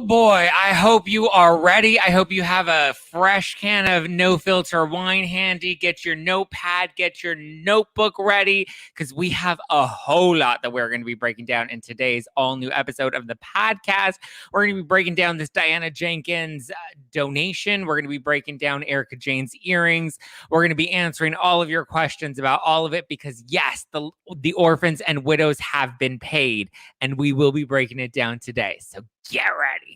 Oh boy, I hope you are ready. I hope you have a fresh can of no filter wine handy. Get your notepad, get your notebook ready, because we have a whole lot that we're going to be breaking down in today's all new episode of the podcast. We're going to be breaking down this Diana Jenkins donation. We're going to be breaking down Erika Jayne's earrings. We're going to be answering all of your questions about all of it, because yes, the orphans and widows have been paid, and we will be breaking it down today. So get ready.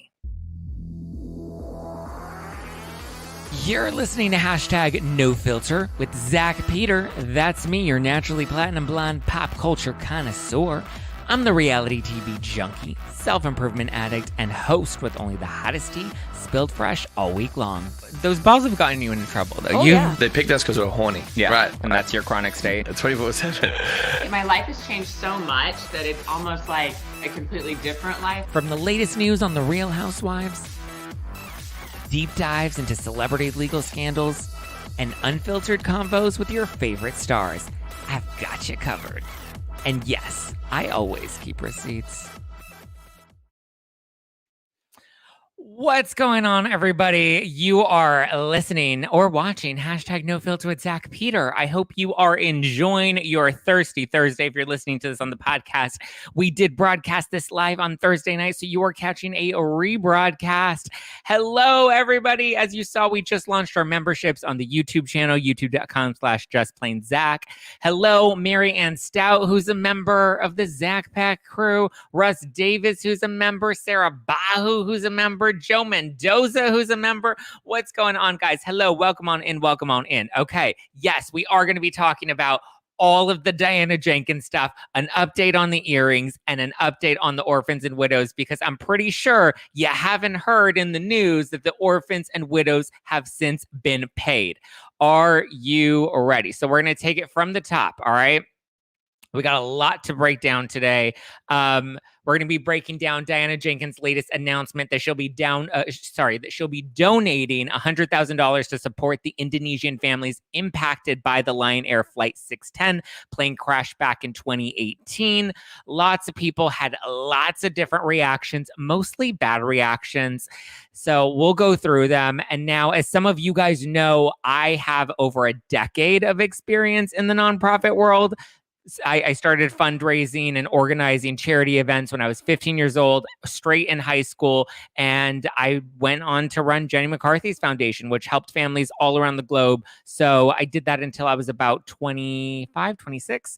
You're listening to hashtag No Filter with Zack Peter. That's me, your naturally platinum blonde pop culture connoisseur. I'm the reality TV junkie, self-improvement addict, and host with only the hottest tea spilled fresh all week long. Those balls have gotten you into trouble, though. Yeah. They picked us because we were horny. Yeah, right. And that's your chronic state. 24/7. My life has changed so much that it's almost like a completely different life. From the latest news on the Real Housewives, deep dives into celebrity legal scandals, and unfiltered convos with your favorite stars, I've got you covered. And yes, I always keep receipts. What's going on, everybody? You are listening or watching hashtag No Filter with Zack Peter. I hope you are enjoying your Thirsty Thursday. If you're listening to this on the podcast, we did broadcast this live on Thursday night, so you are catching a rebroadcast. Hello, everybody. As you saw, we just launched our memberships on the YouTube channel, youtube.com/justplainzack. Hello, Mary Ann Stout, who's a member of the Zack Pack crew. Russ Davis, who's a member. Sarah Bahu, who's a member. Joe Mendoza, who's a member. What's going on, guys? Hello, welcome on in, welcome on in. Okay, yes, we are going to be talking about all of the Diana Jenkins stuff, an update on the earrings, and an update on the orphans and widows, because I'm pretty sure you haven't heard in the news that the orphans and widows have since been paid. Are you ready? So we're going to take it from the top, all right? We got a lot to break down today. We're going to be breaking down Diana Jenkins' latest announcement that she'll be donating $100,000 to support the Indonesian families impacted by the Lion Air Flight 610 plane crash back in 2018. Lots of people had lots of different reactions, mostly bad reactions. So we'll go through them. And now, as some of you guys know, I have over a decade of experience in the nonprofit world. I started fundraising and organizing charity events when I was 15 years old, straight in high school. And I went on to run Jenny McCarthy's foundation, which helped families all around the globe. So I did that until I was about 25, 26,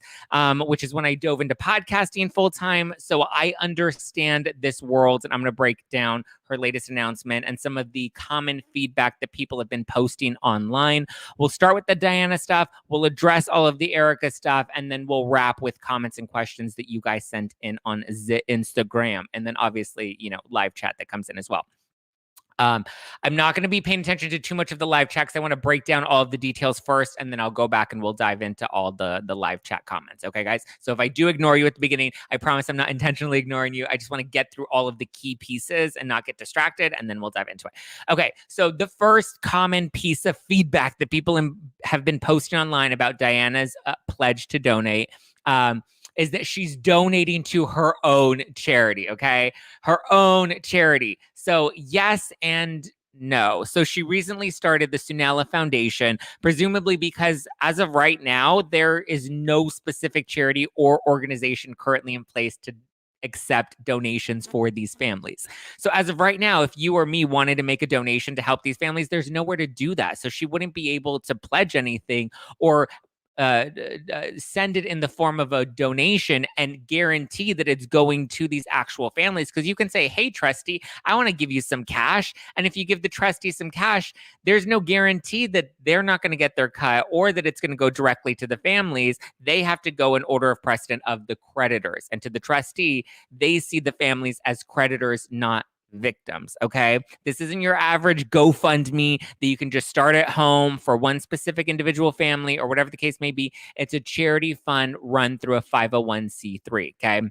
which is when I dove into podcasting full time. So I understand this world, and I'm going to break down her latest announcement and some of the common feedback that people have been posting online. We'll start with the Diana stuff. We'll address all of the Erika stuff, and then we'll wrap with comments and questions that you guys sent in on Instagram. And then obviously, live chat that comes in as well. I'm not going to be paying attention to too much of the live chat, because I want to break down all of the details first, and then I'll go back and we'll dive into all the live chat comments. Okay, guys? So if I do ignore you at the beginning, I promise I'm not intentionally ignoring you. I just want to get through all of the key pieces and not get distracted, and then we'll dive into it. Okay, so the first common piece of feedback that people have been posting online about Diana's pledge to donate is that she's donating to her own charity, okay? Her own charity. So yes and no. So she recently started the Sunella Foundation, presumably because as of right now, there is no specific charity or organization currently in place to accept donations for these families. So as of right now, if you or me wanted to make a donation to help these families, there's nowhere to do that. So she wouldn't be able to pledge anything or send it in the form of a donation and guarantee that it's going to these actual families. Because you can say, hey, trustee, I want to give you some cash. And if you give the trustee some cash, there's no guarantee that they're not going to get their cut or that it's going to go directly to the families. They have to go in order of precedent of the creditors. And to the trustee, they see the families as creditors, not victims. Okay. This isn't your average GoFundMe that you can just start at home for one specific individual family or whatever the case may be. It's a charity fund run through a 501c3. Okay.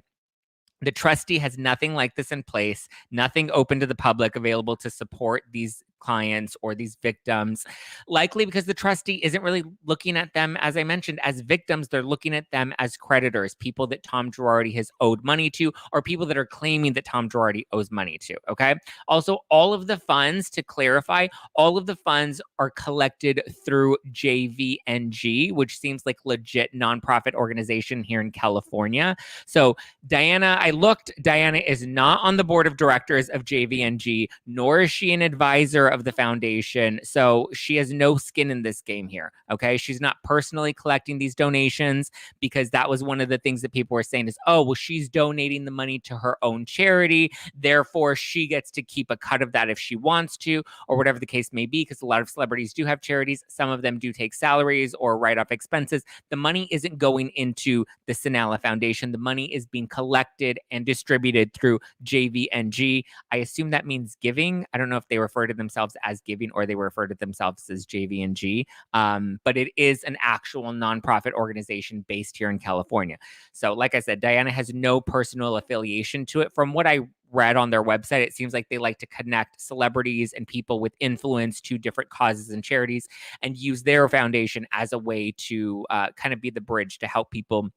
The trustee has nothing like this in place, nothing open to the public available to support these clients or these victims, likely because the trustee isn't really looking at them, as I mentioned, as victims. They're looking at them as creditors, people that Tom Girardi has owed money to, or people that are claiming that Tom Girardi owes money to, okay? Also, all of the funds, to clarify, all of the funds are collected through JVNG, which seems like legit nonprofit organization here in California. So Diana, I looked, Diana is not on the board of directors of JVNG, nor is she an advisor of the foundation. So she has no skin in this game here, okay? She's not personally collecting these donations, because that was one of the things that people were saying is, oh, well, she's donating the money to her own charity, therefore she gets to keep a cut of that if she wants to, or whatever the case may be, because a lot of celebrities do have charities. Some of them do take salaries or write off expenses. The money isn't going into the Sinala Foundation. The money is being collected and distributed through JVNG. I assume that means giving. I don't know if they refer to themselves as giving or they refer to themselves as JVNG, but it is an actual nonprofit organization based here in California. So like I said, Diana has no personal affiliation to it. From what I read on their website, it seems like they like to connect celebrities and people with influence to different causes and charities and use their foundation as a way to kind of be the bridge to help people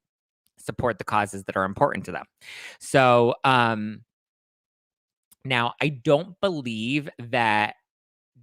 support the causes that are important to them. So now I don't believe that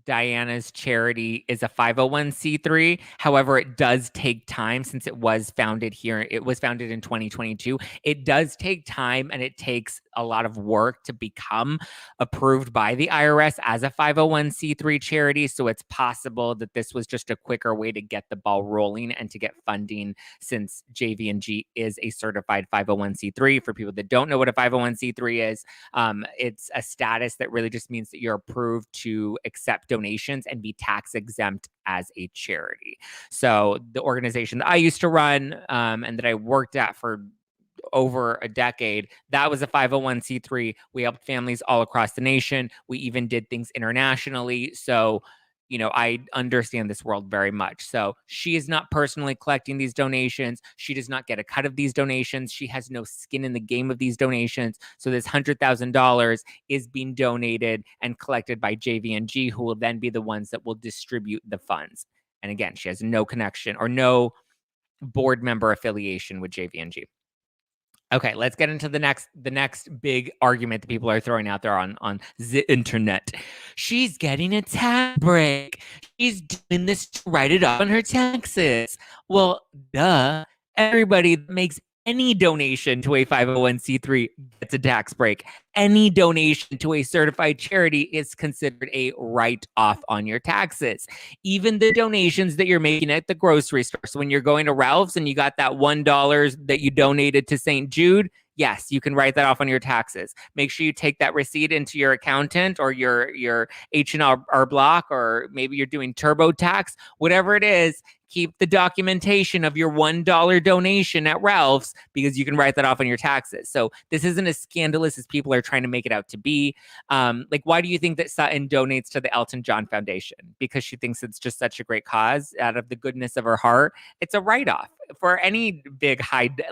Diana's charity is a 501c3. However, it does take time since it was founded here. It was founded in 2022. It does take time and it takes a lot of work to become approved by the IRS as a 501c3 charity. So it's possible that this was just a quicker way to get the ball rolling and to get funding, since JVNG is a certified 501c3. For people that don't know what a 501c3 is, it's a status that really just means that you're approved to accept donations and be tax exempt as a charity. So the organization that I used to run and that I worked at for over a decade, that was a 501c3. We helped families all across the nation. We even did things internationally. So I understand this world very much. So she is not personally collecting these donations. She does not get a cut of these donations. She has no skin in the game of these donations. So this $100,000 is being donated and collected by JVNG, who will then be the ones that will distribute the funds. And again, she has no connection or no board member affiliation with JVNG. Okay, let's get into the next big argument that people are throwing out there on the internet. She's getting a tax break. She's doing this to write it off on her taxes. Well, duh. Everybody that makes any donation to a 501c3 gets a tax break. Any donation to a certified charity is considered a write-off on your taxes. Even the donations that you're making at the grocery store. So when you're going to Ralph's and you got that $1 that you donated to St. Jude, yes, you can write that off on your taxes. Make sure you take that receipt into your accountant or your H&R Block, or maybe you're doing TurboTax, whatever it is. Keep the documentation of your $1 donation at Ralph's, because you can write that off on your taxes. So this isn't as scandalous as people are trying to make it out to be. Like, why do you think that Sutton donates to the Elton John Foundation? Because she thinks it's just such a great cause out of the goodness of her heart. It's a write-off for any big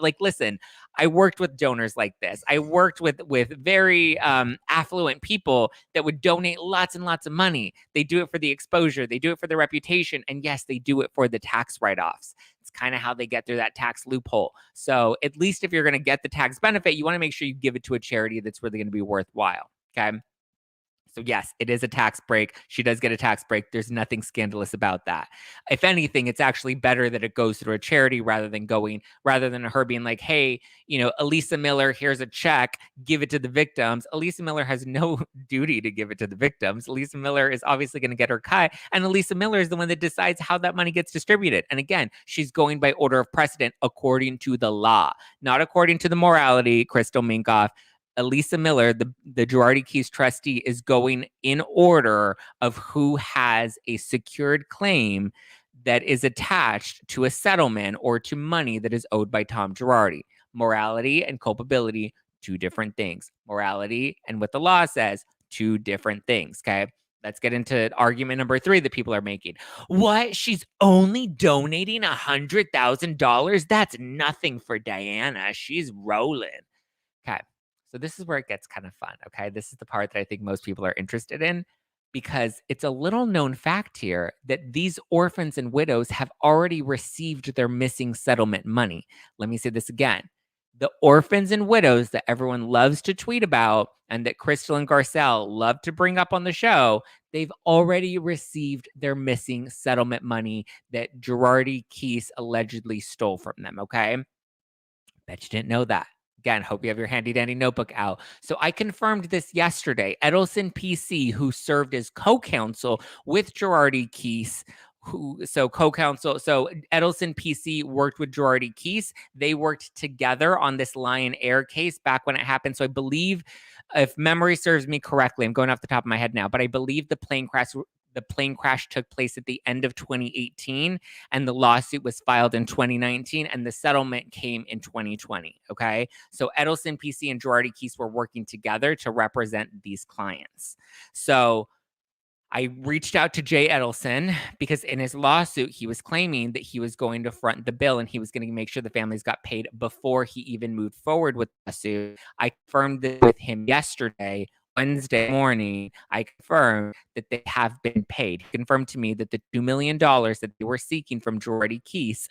like, listen, I worked with donors like this. I worked with very affluent people that would donate lots and lots of money. They do it for the exposure. They do it for the reputation. And yes, they do it for the tax write-offs. It's kind of how they get through that tax loophole. So at least if you're going to get the tax benefit, you want to make sure you give it to a charity that's really going to be worthwhile. Okay. So yes, it is a tax break. She does get a tax break. There's nothing scandalous about that. If anything, it's actually better that it goes through a charity rather than her being like, hey, Elisa Miller, here's a check, give it to the victims. Elisa Miller has no duty to give it to the victims. Elisa Miller is obviously going to get her cut. And Elisa Miller is the one that decides how that money gets distributed. And again, she's going by order of precedent according to the law, not according to the morality, Crystal Minkoff. Elisa Miller, the Girardi Keys trustee, is going in order of who has a secured claim that is attached to a settlement or to money that is owed by Tom Girardi. Morality and culpability, two different things. Morality and what the law says, two different things, okay? Let's get into argument number 3 that people are making. What? She's only donating $100,000? That's nothing for Diana. She's rolling. Okay. So this is where it gets kind of fun, okay? This is the part that I think most people are interested in. because it's a little known fact here that these orphans and widows have already received their missing settlement money. Let me say this again. The orphans and widows that everyone loves to tweet about and that Crystal and Garcelle love to bring up on the show, they've already received their missing settlement money that Girardi Keese allegedly stole from them, okay? Bet you didn't know that. Again, hope you have your handy dandy notebook out. So I confirmed this yesterday. Edelson PC, who served as co-counsel with Girardi Keese, co-counsel. So Edelson PC worked with Girardi Keese. They worked together on this Lion Air case back when it happened. So I believe, if memory serves me correctly, I'm going off the top of my head now, but I believe the plane crash took place at the end of 2018 and the lawsuit was filed in 2019 and the settlement came in 2020. Okay. So Edelson PC and Girardi Keese were working together to represent these clients. So I reached out to Jay Edelson because in his lawsuit, he was claiming that he was going to front the bill and he was going to make sure the families got paid before he even moved forward with the lawsuit. I confirmed this with him yesterday, Wednesday morning. I confirmed that they have been paid. He confirmed to me that the $2 million that they were seeking from Girardi Keese,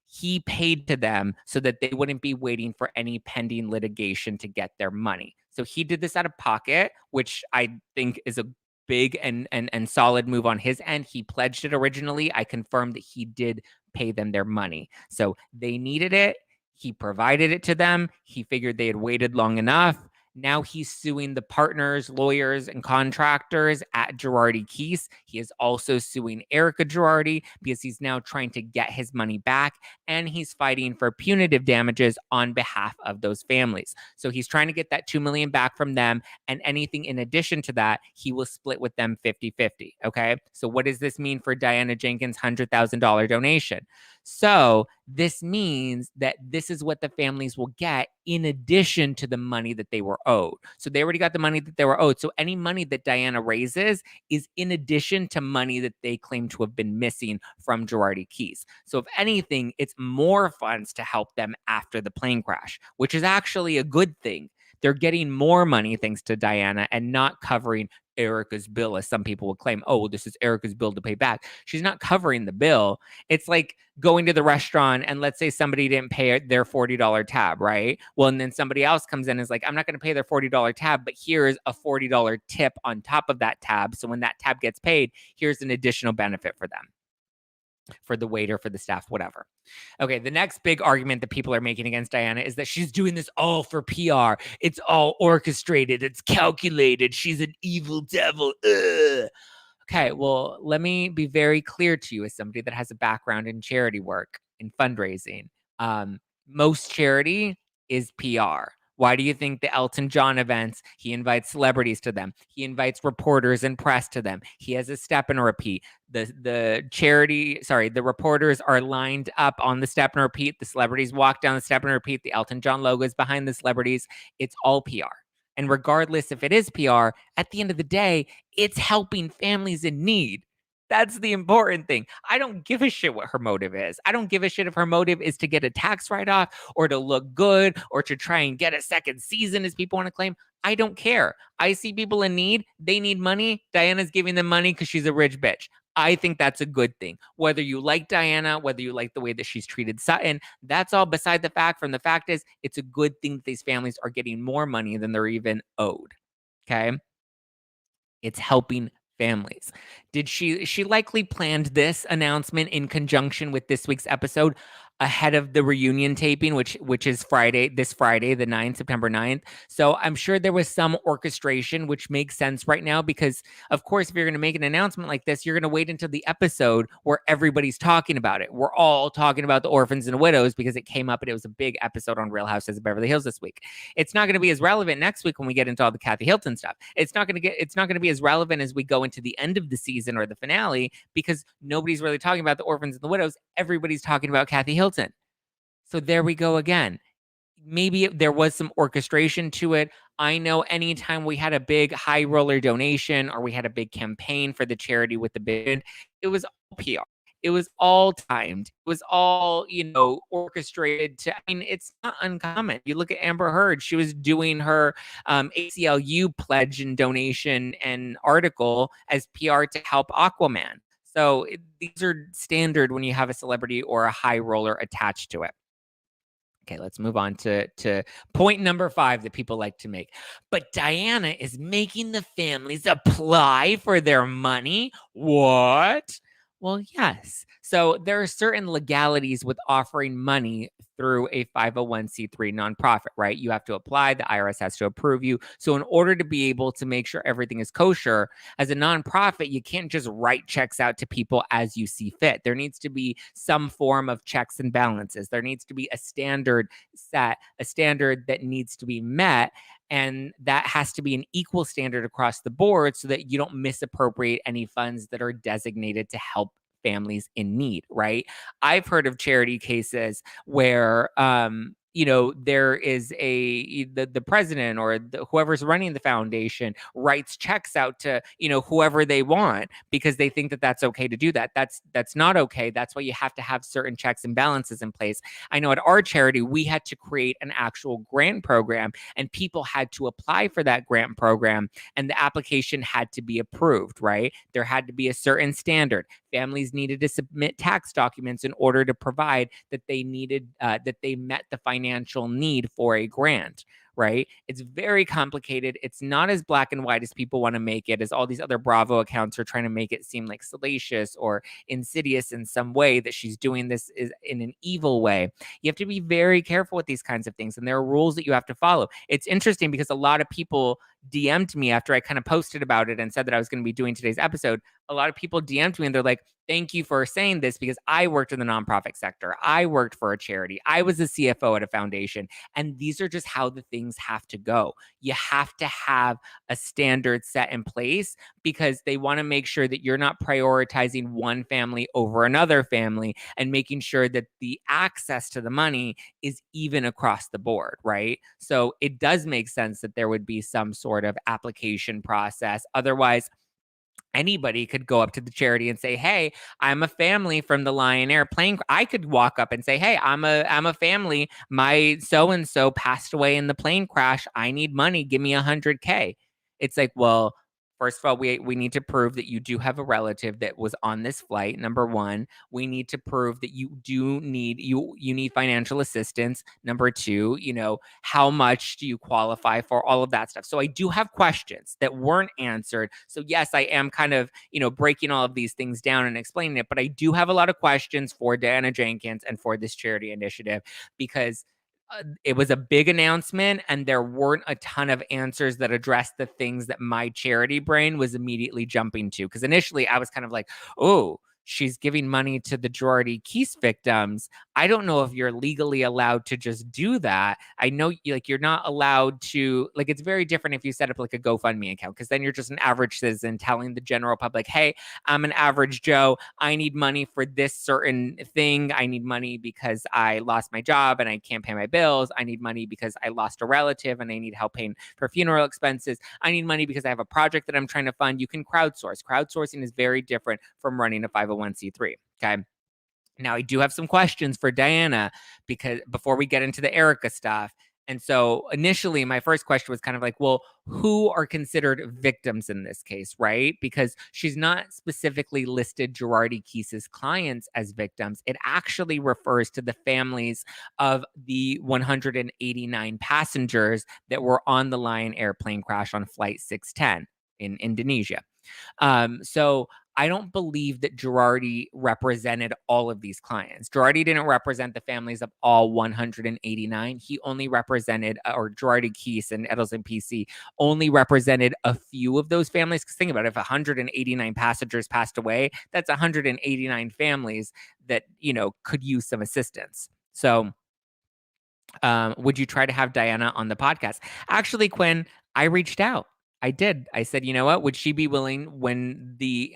he paid to them so that they wouldn't be waiting for any pending litigation to get their money. So he did this out of pocket, which I think is a big and solid move on his end. He pledged it originally. I confirmed that he did pay them their money. So they needed it. He provided it to them. He figured they had waited long enough. Now he's suing the partners, lawyers, and contractors at Girardi Keese. He is also suing Erika Girardi because he's now trying to get his money back, and he's fighting for punitive damages on behalf of those families. So he's trying to get that $2 million back from them, and anything in addition to that, he will split with them 50-50. Okay. So what does this mean for Diana Jenkins' $100,000 donation? So this means that this is what the families will get in addition to the money that they were owed. So they already got the money that they were owed. So any money that Diana raises is in addition to money that they claim to have been missing from Girardi Keese. So if anything, it's more funds to help them after the plane crash, which is actually a good thing. They're getting more money thanks to Diana and not covering Erika's bill, as some people will claim. Oh, well, this is Erika's bill to pay back. She's not covering the bill. It's like going to the restaurant and let's say somebody didn't pay their $40 tab, right? Well, and then somebody else comes in and is like, I'm not going to pay their $40 tab, but here's a $40 tip on top of that tab. So when that tab gets paid, here's an additional benefit for them, for the waiter, for the staff, whatever. Okay, the next big argument that people are making against Diana is that she's doing this all for PR. It's all orchestrated. It's calculated. She's an evil devil. Ugh. Okay, well, let me be very clear to you as somebody that has a background in charity work, in fundraising. Most charity is PR. Why do you think the Elton John events, he invites celebrities to them? He invites reporters and press to them. He has a step and a repeat. The reporters are lined up on the step and repeat. The celebrities walk down the step and repeat. The Elton John logo is behind the celebrities. It's all PR. And regardless if it is PR, at the end of the day, it's helping families in need. That's the important thing. I don't give a shit what her motive is. I don't give a shit if her motive is to get a tax write-off or to look good or to try and get a second season, as people want to claim. I don't care. I see people in need. They need money. Diana's giving them money because she's a rich bitch. I think that's a good thing. Whether you like Diana, whether you like the way that she's treated Sutton, that's all beside the fact. From the fact is, it's a good thing that these families are getting more money than they're even owed. Okay? It's helping families. She likely planned this announcement in conjunction with this week's episode ahead of the reunion taping, which is this Friday, the 9th, September 9th. So I'm sure there was some orchestration, which makes sense right now because, of course, if you're going to make an announcement like this, you're going to wait until the episode where everybody's talking about it. We're all talking about the orphans and widows because it came up and it was a big episode on Real Housewives of Beverly Hills this week. It's not going to be as relevant next week when we get into all the Kathy Hilton stuff. It's not going to be as relevant as we go into the end of the season or the finale because nobody's really talking about the orphans and the widows. Everybody's talking about Kathy Hilton. So there we go again. Maybe there was some orchestration to it. I know anytime we had a big high roller donation or we had a big campaign for the charity with the bid, it was all PR. It was all timed. It was all, orchestrated to, it's not uncommon. You look at Amber Heard, she was doing her ACLU pledge and donation and article as PR to help Aquaman. So these are standard when you have a celebrity or a high roller attached to it. Okay, let's move on to point number 5 that people like to make. But Diana is making the families apply for their money. What? Well, yes. So there are certain legalities with offering money through a 501c3 nonprofit, right? You have to apply, the IRS has to approve you. So in order to be able to make sure everything is kosher, as a nonprofit, you can't just write checks out to people as you see fit. There needs to be some form of checks and balances. There needs to be a standard set, a standard that needs to be met. And that has to be an equal standard across the board so that you don't misappropriate any funds that are designated to help families in need, right? I've heard of charity cases where there is the president or whoever's running the foundation writes checks out to whoever they want because they think that that's okay to do that. That's not okay. That's why you have to have certain checks and balances in place. I know at our charity we had to create an actual grant program, and people had to apply for that grant program, and the application had to be approved, right? There had to be a certain standard. Families needed to submit tax documents in order to provide that they needed that they met the financial need for a grant, right? It's very complicated. It's not as black and white as people want to make it, as all these other Bravo accounts are trying to make it seem like salacious or insidious in some way, that she's doing this is in an evil way. You have to be very careful with these kinds of things, and there are rules that you have to follow. It's interesting because a lot of people DM'd me after I kind of posted about it and said that I was going to be doing today's episode. A lot of people DM'd me and they're like, thank you for saying this because I worked in the nonprofit sector. I worked for a charity. I was a CFO at a foundation. And these are just how the things have to go. You have to have a standard set in place because they want to make sure that you're not prioritizing one family over another family and making sure that the access to the money is even across the board, right? So it does make sense that there would be some sort of application process. Otherwise, anybody could go up to the charity and say, hey, I'm a family from the Lion Air plane. I could walk up and say, hey, I'm a family. My so-and-so passed away in the plane crash. I need money. Give me $100K. It's like, well, first of all, we need to prove that you do have a relative that was on this flight. Number one, we need to prove that you do need you need financial assistance. Number two, how much do you qualify for? All of that stuff. So I do have questions that weren't answered. So yes, I am kind of breaking all of these things down and explaining it, but I do have a lot of questions for Diana Jenkins and for this charity initiative because it was a big announcement and there weren't a ton of answers that addressed the things that my charity brain was immediately jumping to. Because initially I was kind of like, oh, she's giving money to the Girardi Keese victims. I don't know if you're legally allowed to just do that. I know you're not allowed to, it's very different if you set up like a GoFundMe account, because then you're just an average citizen telling the general public, hey, I'm an average Joe. I need money for this certain thing. I need money because I lost my job and I can't pay my bills. I need money because I lost a relative and I need help paying for funeral expenses. I need money because I have a project that I'm trying to fund. You can crowdsource. Crowdsourcing is very different from running a 501c3. Okay. Now, I do have some questions for Diana because before we get into the Erika stuff. And so initially, my first question was kind of like, well, who are considered victims in this case, right? Because she's not specifically listed Girardi Keese's clients as victims. It actually refers to the families of the 189 passengers that were on the Lion Air plane crash on Flight 610 in Indonesia. So I don't believe that Girardi represented all of these clients. Girardi didn't represent the families of all 189. He only represented, or Girardi Keese and Edelson PC only represented a few of those families. Because think about it, if 189 passengers passed away, that's 189 families that, could use some assistance. So would you try to have Diana on the podcast? Actually, Quinn, I reached out. I did. I said, you know what? Would she be willing when the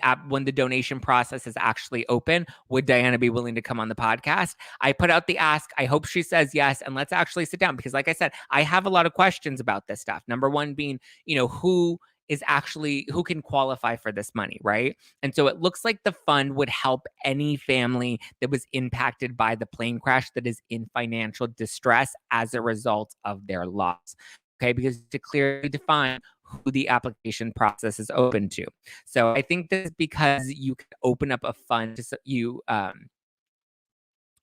donation process is actually open? Would Diana be willing to come on the podcast? I put out the ask. I hope she says yes. And let's actually sit down because like I said, I have a lot of questions about this stuff. Number one being, who is actually who can qualify for this money, right? And so it looks like the fund would help any family that was impacted by the plane crash that is in financial distress as a result of their loss. Okay, because to clearly define who the application process is open to. So I think this is because you can open up a fund to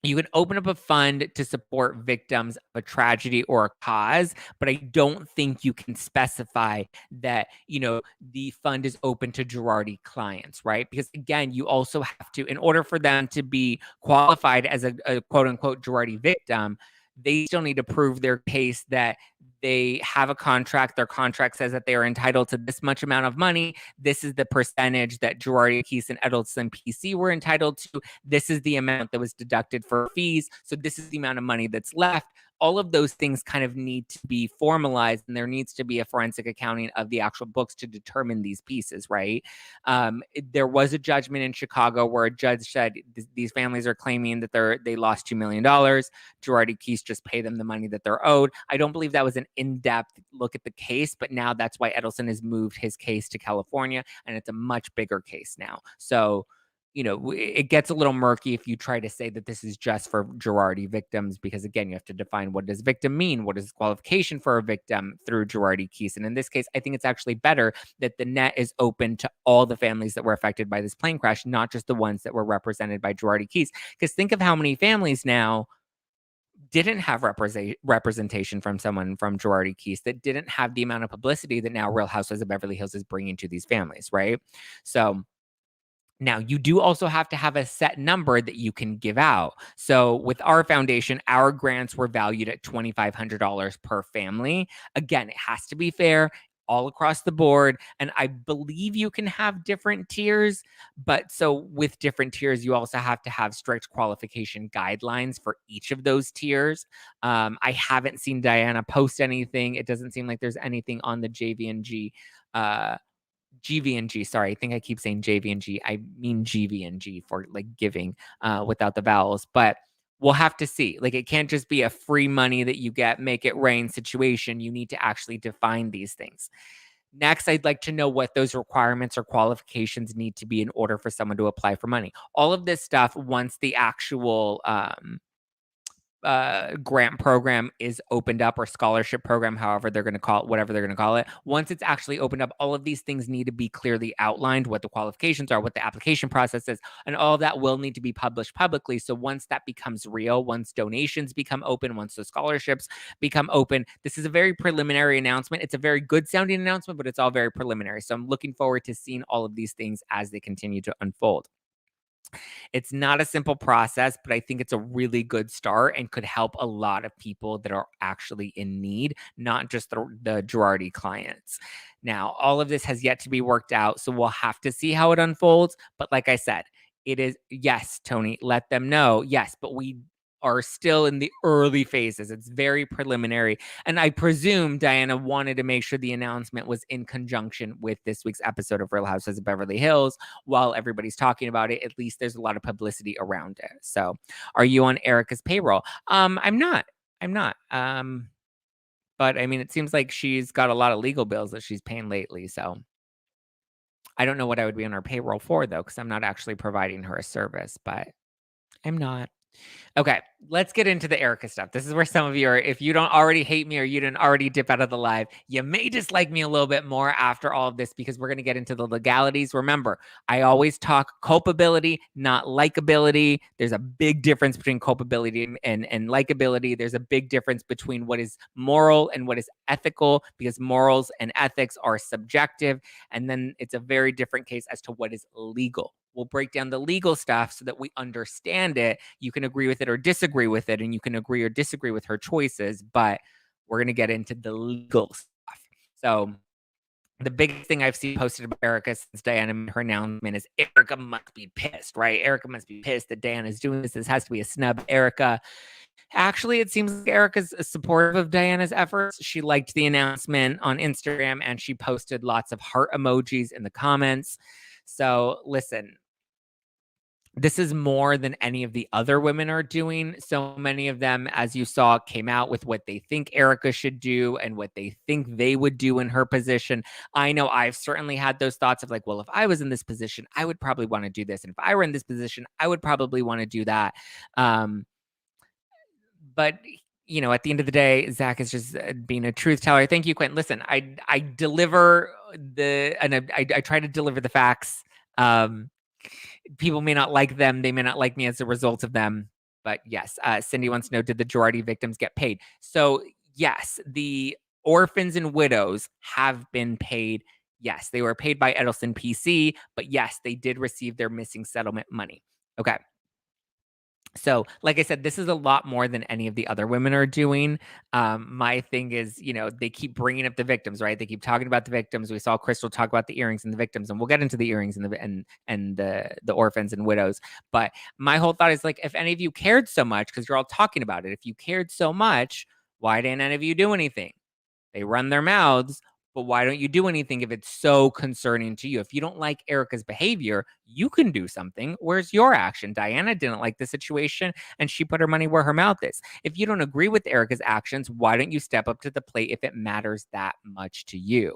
you can open up a fund to support victims of a tragedy or a cause, but I don't think you can specify that, the fund is open to Girardi clients, right? Because again, you also have to, in order for them to be qualified as a quote unquote Girardi victim, they still need to prove their case that they have a contract. Their contract says that they are entitled to this much amount of money. This is the percentage that Girardi, Keese, and Edelson PC were entitled to. This is the amount that was deducted for fees. So this is the amount of money that's left. All of those things kind of need to be formalized, and there needs to be a forensic accounting of the actual books to determine these pieces, right? There was a judgment in Chicago where a judge said these families are claiming that they lost $2 million. Girardi, Keese just pay them the money that they're owed. I don't believe that was an in-depth look at the case, but now that's why Edelson has moved his case to California, and it's a much bigger case now. So, it gets a little murky if you try to say that this is just for Girardi victims, because again, you have to define what does victim mean? What is qualification for a victim through Girardi, Keese? And in this case, I think it's actually better that the net is open to all the families that were affected by this plane crash, not just the ones that were represented by Girardi, Keese. Because think of how many families now didn't have representation from someone from Girardi, Keese, that didn't have the amount of publicity that now Real Housewives of Beverly Hills is bringing to these families, right? So now, you do also have to have a set number that you can give out. So with our foundation, our grants were valued at $2,500 per family. Again, it has to be fair all across the board. And I believe you can have different tiers. But so with different tiers, you also have to have strict qualification guidelines for each of those tiers. I haven't seen Diana post anything. It doesn't seem like there's anything on the JVNG GVNG, sorry, I think I keep saying JVNG. I mean GVNG for like giving without the vowels, but we'll have to see. Like, it can't just be a free money that you get, make it rain situation. You need to actually define these things. Next, I'd like to know what those requirements or qualifications need to be in order for someone to apply for money. All of this stuff, once the actual grant program is opened up, or scholarship program, however they're going to call it, whatever they're going to call it. Once it's actually opened up, all of these things need to be clearly outlined, what the qualifications are, what the application process is, and all of that will need to be published publicly. So once that becomes real, once donations become open, once the scholarships become open, this is a very preliminary announcement. It's a very good sounding announcement, but it's all very preliminary. So I'm looking forward to seeing all of these things as they continue to unfold. It's not a simple process, but I think it's a really good start and could help a lot of people that are actually in need, not just the Girardi clients. Now, all of this has yet to be worked out, so we'll have to see how it unfolds. But like I said, it is, yes, Tony, let them know. Yes, but we are still in the early phases. It's very preliminary. And I presume Diana wanted to make sure the announcement was in conjunction with this week's episode of Real Housewives of Beverly Hills. While everybody's talking about it, at least there's a lot of publicity around it. So are you on Erika's payroll? I'm not. But I mean, it seems like she's got a lot of legal bills that she's paying lately. So I don't know what I would be on her payroll for, though, because I'm not actually providing her a service, but I'm not. Okay, let's get into the Erika stuff. This is where some of you are, if you don't already hate me or you didn't already dip out of the live, you may dislike me a little bit more after all of this, because we're going to get into the legalities. Remember, I always talk culpability, not likability. There's a big difference between culpability and likability. There's a big difference between what is moral and what is ethical, because morals and ethics are subjective. And then it's a very different case as to what is legal. We'll break down the legal stuff so that we understand it. You can agree with it or disagree with it, and you can agree or disagree with her choices, but we're going to get into the legal stuff. So the biggest thing I've seen posted about Erika since Diana made her announcement is Erika must be pissed, right? Erika must be pissed that Diana is doing this. This has to be a snub. Erika. Actually, it seems like Erika's supportive of Diana's efforts. She liked the announcement on Instagram, and she posted lots of heart emojis in the comments. So listen, This is more than any of the other women are doing. So many of them, as you saw, came out with what they think Erika should do and what they think they would do in her position. I know I've certainly had those thoughts of like, well, if I was in this position, I would probably want to do this. And if I were in this position, I would probably want to do that. But you know, at the end of the day, Zack is just being a truth teller. Thank you, Quentin. Listen, I deliver I try to deliver the facts. People may not like them. They may not like me as a result of them. But yes, Cindy wants to know, did the Girardi victims get paid? So yes, the orphans and widows have been paid. Yes, they were paid by Edelson PC, but yes, they did receive their missing settlement money. Okay. So, like I said, this is a lot more than any of the other women are doing. My thing is, you know, they keep bringing up the victims, right? They keep talking about the victims. We saw Crystal talk about the earrings and the victims, and we'll get into the earrings and the orphans and widows. But my whole thought is like, if any of you cared so much, because you're all talking about it, if you cared so much, why didn't any of you do anything? They run their mouths, but why don't you do anything if it's so concerning to you? If you don't like Erika's behavior, you can do something. Where's your action? Diana didn't like the situation and she put her money where her mouth is. If you don't agree with Erika's actions, why don't you step up to the plate if it matters that much to you?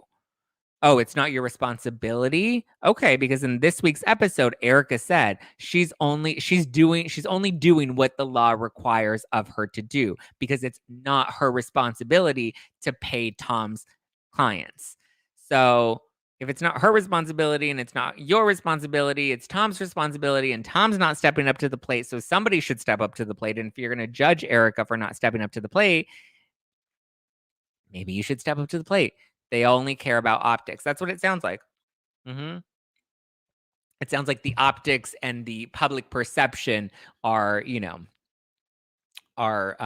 Oh, it's not your responsibility? Okay, because in this week's episode, Erika said she's only doing what the law requires of her to do because it's not her responsibility to pay Tom's clients. So, if it's not her responsibility and it's not your responsibility, it's Tom's responsibility and Tom's not stepping up to the plate, so somebody should step up to the plate. And if you're going to judge Erika for not stepping up to the plate, maybe you should step up to the plate. They only care about optics. That's what it sounds like. Mm-hmm. It sounds like the optics and the public perception are, you know, are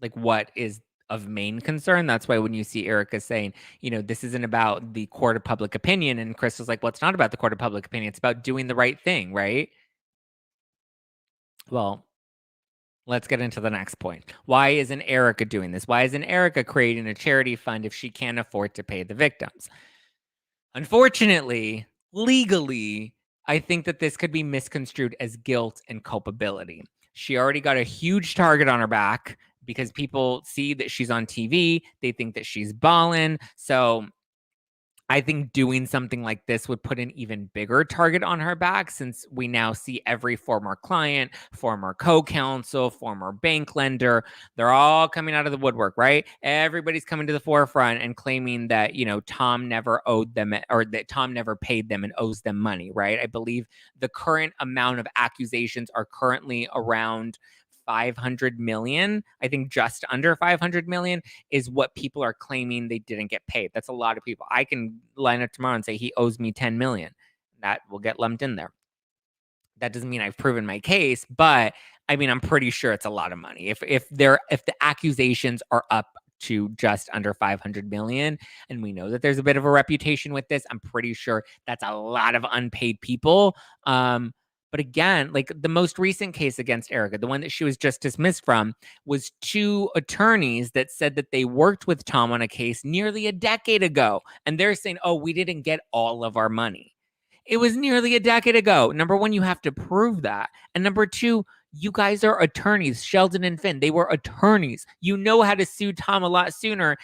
like what is of main concern. That's why when you see Erika saying, you know, this isn't about the court of public opinion, and Crystal's like, well, it's not about the court of public opinion. It's about doing the right thing, right? Well, let's get into the next point. Why isn't Erika doing this? Why isn't Erika creating a charity fund if she can't afford to pay the victims? Unfortunately, legally, I think that this could be misconstrued as guilt and culpability. She already got a huge target on her back because people see that she's on TV. They think that she's ballin'. So I think doing something like this would put an even bigger target on her back since we now see every former client, former co-counsel, former bank lender, they're all coming out of the woodwork, right? Everybody's coming to the forefront and claiming that, you know, Tom never owed them or that Tom never paid them and owes them money, right? I believe the current amount of accusations are currently around 500 million. I think just under 500 million is what people are claiming they didn't get paid. That's a lot of people. I can line up tomorrow and say he owes me 10 million. That will get lumped in there. That doesn't mean I've proven my case, but I mean, I'm pretty sure it's a lot of money. If the accusations are up to just under 500 million, and we know that there's a bit of a reputation with this, I'm pretty sure that's a lot of unpaid people. But again, like the most recent case against Erika, the one that she was just dismissed from, was two attorneys that said that they worked with Tom on a case nearly a decade ago. And they're saying, oh, we didn't get all of our money. It was nearly a decade ago. Number one, you have to prove that. And number two, you guys are attorneys, Sheldon and Finn. They were attorneys. You know how to sue Tom a lot sooner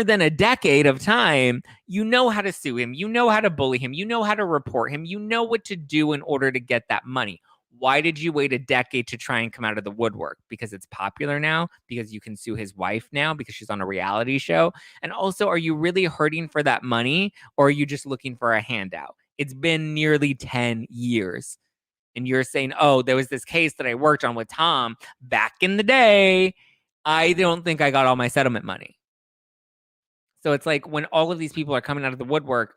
than a decade of time. You know how to sue him. You know how to bully him. You know how to report him. You know what to do in order to get that money. Why did you wait a decade to try and come out of the woodwork? Because it's popular now? Because you can sue his wife now because she's on a reality show? And also, are you really hurting for that money or are you just looking for a handout? It's been nearly 10 years. And you're saying, oh, there was this case that I worked on with Tom back in the day. I don't think I got all my settlement money. So it's like when all of these people are coming out of the woodwork,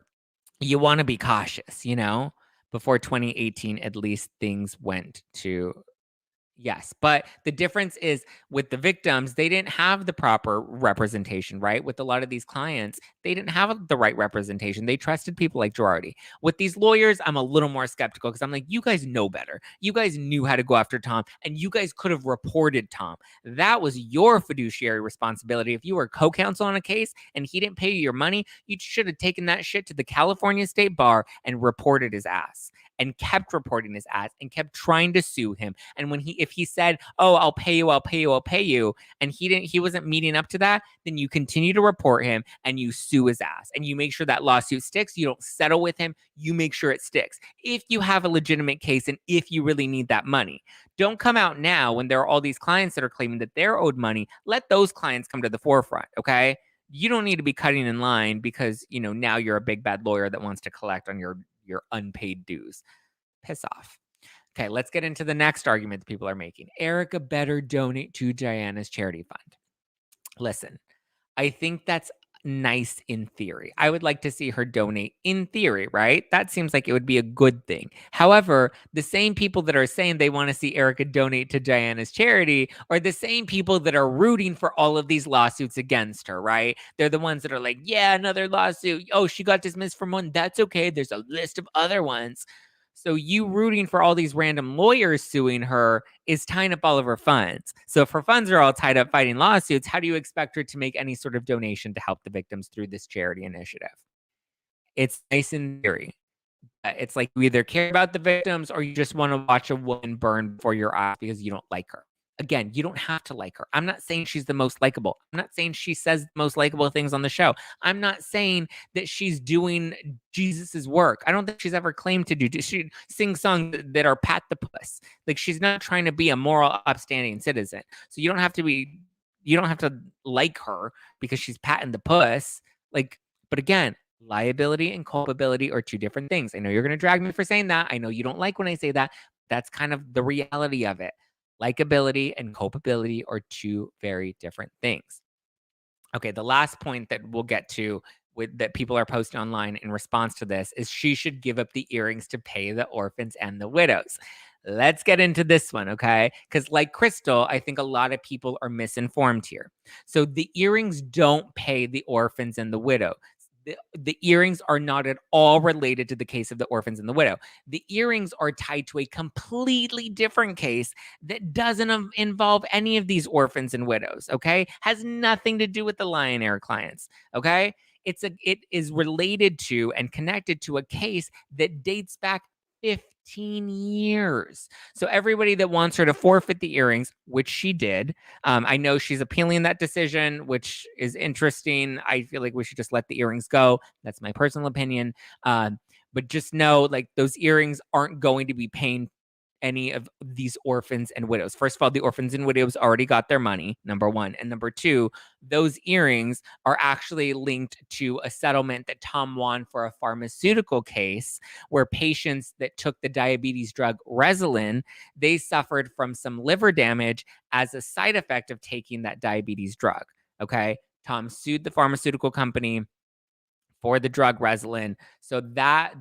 you want to be cautious, you know? Before 2018, at least things went to yes. But the difference is with the victims, they didn't have the proper representation, right? With a lot of these clients, they didn't have the right representation. They trusted people like Girardi. With these lawyers, I'm a little more skeptical because I'm like, you guys know better. You guys knew how to go after Tom and you guys could have reported Tom. That was your fiduciary responsibility. If you were co-counsel on a case and he didn't pay you your money, you should have taken that shit to the California State Bar and reported his ass. and kept reporting his ads and kept trying to sue him. And if he said, "Oh, I'll pay you, I'll pay you, I'll pay you," and he wasn't meeting up to that, then you continue to report him and you sue his ass and you make sure that lawsuit sticks. You don't settle with him. You make sure it sticks. If you have a legitimate case and if you really need that money, don't come out now when there are all these clients that are claiming that they're owed money. Let those clients come to the forefront, okay? You don't need to be cutting in line because, now you're a big bad lawyer that wants to collect on your unpaid dues. Piss off. Okay, let's get into the next argument that people are making. Erika better donate to Diana's charity fund. Listen, I think that's nice in theory. I would like to see her donate in theory, right? That seems like it would be a good thing. However, the same people that are saying they want to see Erika donate to Diana's charity are the same people that are rooting for all of these lawsuits against her, right? They're the ones that are like, yeah, another lawsuit. Oh, she got dismissed from one. That's okay. There's a list of other ones. So you rooting for all these random lawyers suing her is tying up all of her funds. So if her funds are all tied up fighting lawsuits, how do you expect her to make any sort of donation to help the victims through this charity initiative? It's nice in theory. It's like you either care about the victims or you just want to watch a woman burn before your eyes because you don't like her. Again, you don't have to like her. I'm not saying she's the most likable. I'm not saying she says the most likable things on the show. I'm not saying that she's doing Jesus's work. I don't think she's ever claimed to do. She sings songs that are pat the puss. Like she's not trying to be a moral, upstanding citizen. So you don't have to like her because she's patting the puss. But again, liability and culpability are two different things. I know you're going to drag me for saying that. I know you don't like when I say that. That's kind of the reality of it. Likability and culpability are two very different things. Okay, the last point that we'll get to that people are posting online in response to this is she should give up the earrings to pay the orphans and the widows. Let's get into this one, okay? Because like Crystal, I think a lot of people are misinformed here. So the earrings don't pay the orphans and the widow. The earrings are not at all related to the case of the orphans and the widow. The earrings are tied to a completely different case that doesn't involve any of these orphans and widows, okay? Has nothing to do with the Lion Air clients, okay? It is related to and connected to a case that dates back 15 years. So everybody that wants her to forfeit the earrings, which she did, I know she's appealing that decision, which is interesting. I feel like we should just let the earrings go. That's my personal opinion. But just know, like, those earrings aren't going to be paying any of these orphans and widows. First of all, the orphans and widows already got their money, number one. And number two, those earrings are actually linked to a settlement that Tom won for a pharmaceutical case where patients that took the diabetes drug Resolin, they suffered from some liver damage as a side effect of taking that diabetes drug. Okay. Tom sued the pharmaceutical company for the drug Resolin. So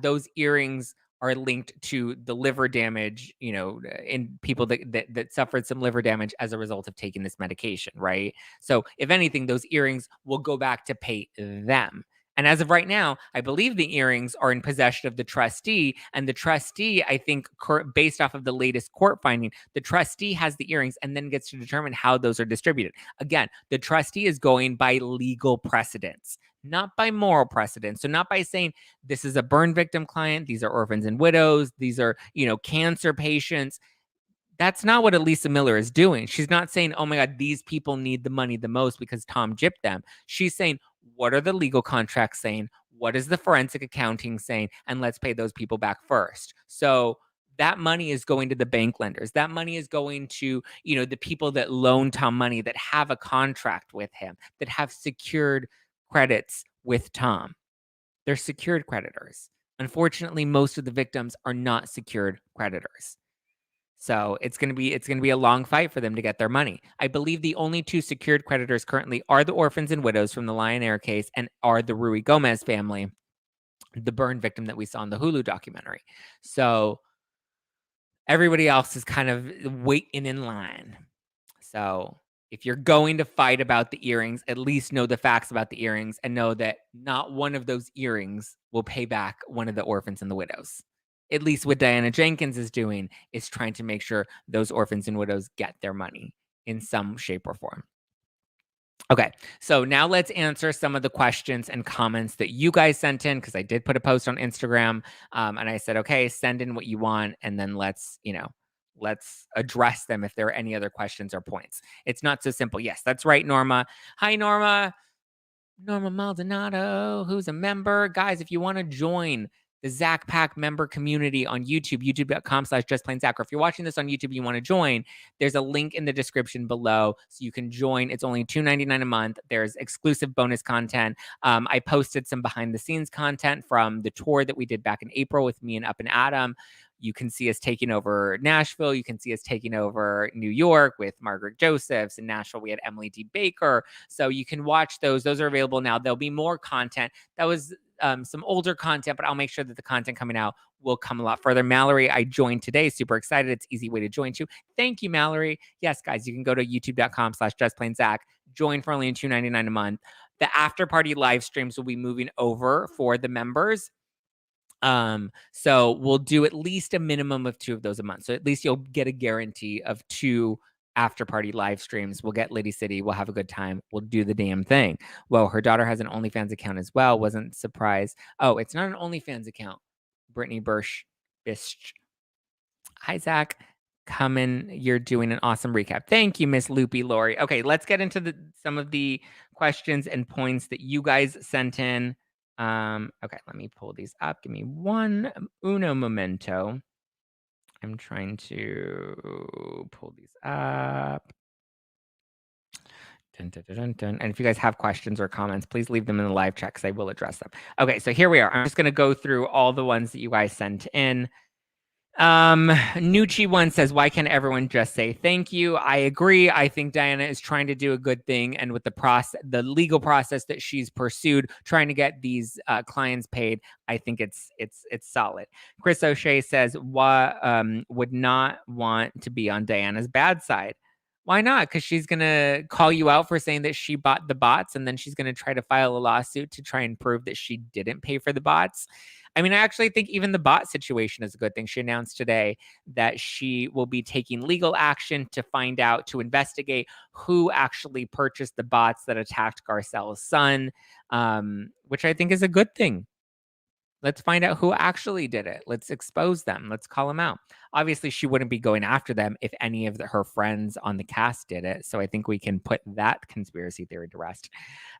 those earrings are linked to the liver damage, in people that suffered some liver damage as a result of taking this medication, right? So if anything, those earrings will go back to pay them. And as of right now, I believe the earrings are in possession of the trustee. And the trustee, I think, based off of the latest court finding, the trustee has the earrings and then gets to determine how those are distributed. Again, the trustee is going by legal precedents, not by moral precedents. So not by saying this is a burn victim client, these are orphans and widows, these are, cancer patients. That's not what Elisa Miller is doing. She's not saying, oh my God, these people need the money the most because Tom gypped them. She's saying, what are the legal contracts saying? What is the forensic accounting saying? And let's pay those people back first. So that money is going to the bank lenders. That money is going to, the people that loan Tom money, that have a contract with him, that have secured credits with Tom. They're secured creditors. Unfortunately, most of the victims are not secured creditors. So it's going to be a long fight for them to get their money. I believe the only two secured creditors currently are the orphans and widows from the Lion Air case and are the Rui Gomez family, the burn victim that we saw in the Hulu documentary. So everybody else is kind of waiting in line. So if you're going to fight about the earrings, at least know the facts about the earrings and know that not one of those earrings will pay back one of the orphans and the widows. At least what Diana Jenkins is doing is trying to make sure those orphans and widows get their money in some shape or form. Okay, so now let's answer some of the questions and comments that you guys sent in, because I did put a post on Instagram, and I said, okay, send in what you want, and then let's address them if there are any other questions or points. It's not so simple. Yes, that's right, Norma. Hi, Norma. Norma Maldonado, who's a member. Guys, if you want to join the Zack Pack member community on YouTube, youtube.com/justplainzack. Or if you're watching this on YouTube and you want to join, there's a link in the description below so you can join. It's only $2.99 a month. There's exclusive bonus content. I posted some behind the scenes content from the tour that we did back in April with me and Up and Adam. You can see us taking over Nashville. You can see us taking over New York with Margaret Josephs. In Nashville, we had Emily D. Baker. So you can watch those. Those are available now. There'll be more content. That was some older content, but I'll make sure that the content coming out will come a lot further. Mallory, I joined today. Super excited. It's an easy way to join too. Thank you, Mallory. Yes, guys, you can go to youtube.com/justplainzack. Join for only $2.99 a month. The after party live streams will be moving over for the members. So we'll do at least a minimum of 2 of those a month. So at least you'll get a guarantee of 2 after party live streams. We'll get Liddy City. We'll have a good time. We'll do the damn thing. Well, her daughter has an OnlyFans account as well. Wasn't surprised. Oh, it's not an OnlyFans account. Brittany Birch. Hi, Zach. Coming. You're doing an awesome recap. Thank you, Miss Loopy Lori. Okay, let's get into some of the questions and points that you guys sent in. Okay, let me pull these up. Give me uno momento. I'm trying to pull these up. Dun, dun, dun, dun, dun. And if you guys have questions or comments, please leave them in the live chat because I will address them. Okay, so here we are. I'm just going to go through all the ones that you guys sent in. Nucci one says, why can't everyone just say thank you? I agree. I think Diana is trying to do a good thing, and with the legal process that she's pursued, trying to get these clients paid, I think it's solid. Chris O'Shea says, would not want to be on Diana's bad side. Why not? Because she's gonna call you out for saying that she bought the bots, and then she's gonna try to file a lawsuit to try and prove that she didn't pay for the bots. I mean, I actually think even the bot situation is a good thing. She announced today that she will be taking legal action to find out, to investigate who actually purchased the bots that attacked Garcelle's son, which I think is a good thing. Let's find out who actually did it. Let's expose them. Let's call them out. Obviously, she wouldn't be going after them if any of her friends on the cast did it. So I think we can put that conspiracy theory to rest.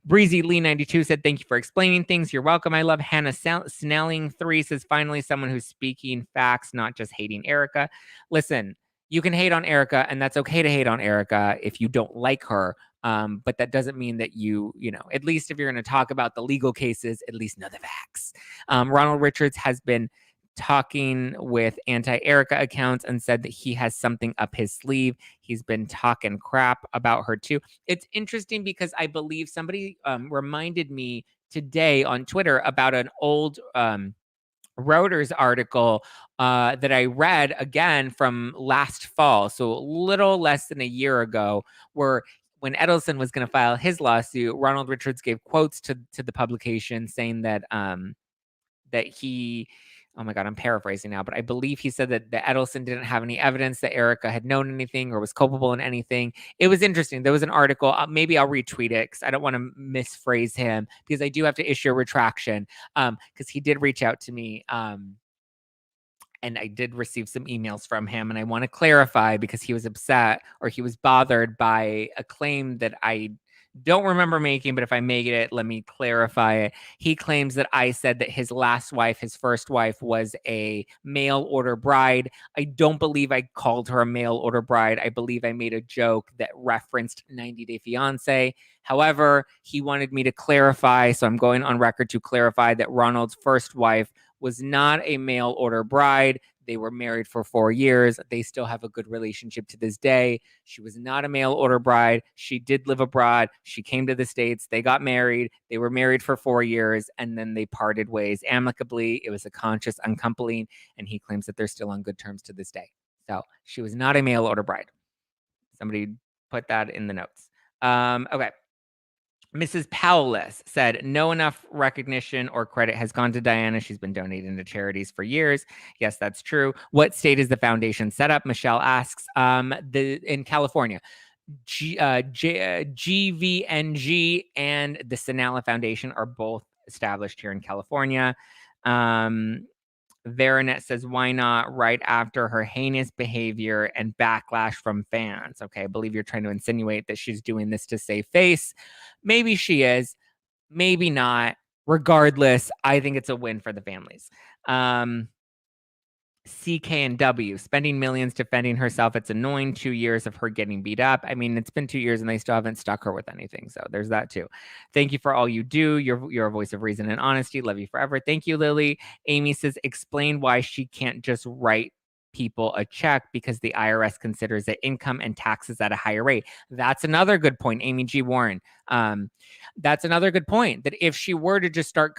Breezy Lee 92 said, thank you for explaining things. You're welcome. I love Hannah Snelling 3 says, finally, someone who's speaking facts, not just hating Erika. Listen, you can hate on Erika, and that's okay to hate on Erika if you don't like her. But that doesn't mean that you know, at least if you're going to talk about the legal cases, at least know the facts. Ronald Richards has been talking with anti-Erika accounts and said that he has something up his sleeve. He's been talking crap about her too. It's interesting because I believe somebody reminded me today on Twitter about an old Reuters article that I read again from last fall, so a little less than a year ago, where when Edelson was going to file his lawsuit, Ronald Richards gave quotes to the publication saying that that he, oh my God, I'm paraphrasing now, but I believe he said that Edelson didn't have any evidence that Erika had known anything or was culpable in anything. It was interesting. There was an article. Maybe I'll retweet it because I don't want to misphrase him, because I do have to issue a retraction because he did reach out to me. And I did receive some emails from him, and I want to clarify because he was upset, or he was bothered by a claim that I don't remember making, but if I make it, let me clarify it. He claims that I said that his last wife, his first wife, was a mail order bride. I don't believe I called her a mail order bride. I believe I made a joke that referenced 90 Day Fiance. However, he wanted me to clarify, so I'm going on record to clarify that Ronald's first wife was not a mail order bride. They were married for 4 years. They still have a good relationship to this day. She was not a mail order bride. She did live abroad. She came to the States. They got married. They were married for 4 years, and then they parted ways amicably. It was a conscious uncoupling, and he claims that they're still on good terms to this day. So she was not a mail order bride. Somebody put that in the notes. Okay. Mrs. Powless said, no enough recognition or credit has gone to Diana. She's been donating to charities for years. Yes, that's true. What state is the foundation set up? Michelle asks. In California. GVNG and the Sinala Foundation are both established here in California. Veranet says, why not right after her heinous behavior and backlash from fans? Okay, I believe you're trying to insinuate that she's doing this to save face. Maybe she is, maybe not. Regardless, I think it's a win for the families. CK and W spending millions defending herself. It's annoying. 2 years of her getting beat up. I mean, it's been 2 years and they still haven't stuck her with anything. So there's that too. Thank you for all you do. You're a voice of reason and honesty. Love you forever. Thank you, Lily. Amy says, explain why she can't just write people a check because the IRS considers it income and taxes at a higher rate. That's another good point, Amy G. Warren. That's another good point, that if she were to just start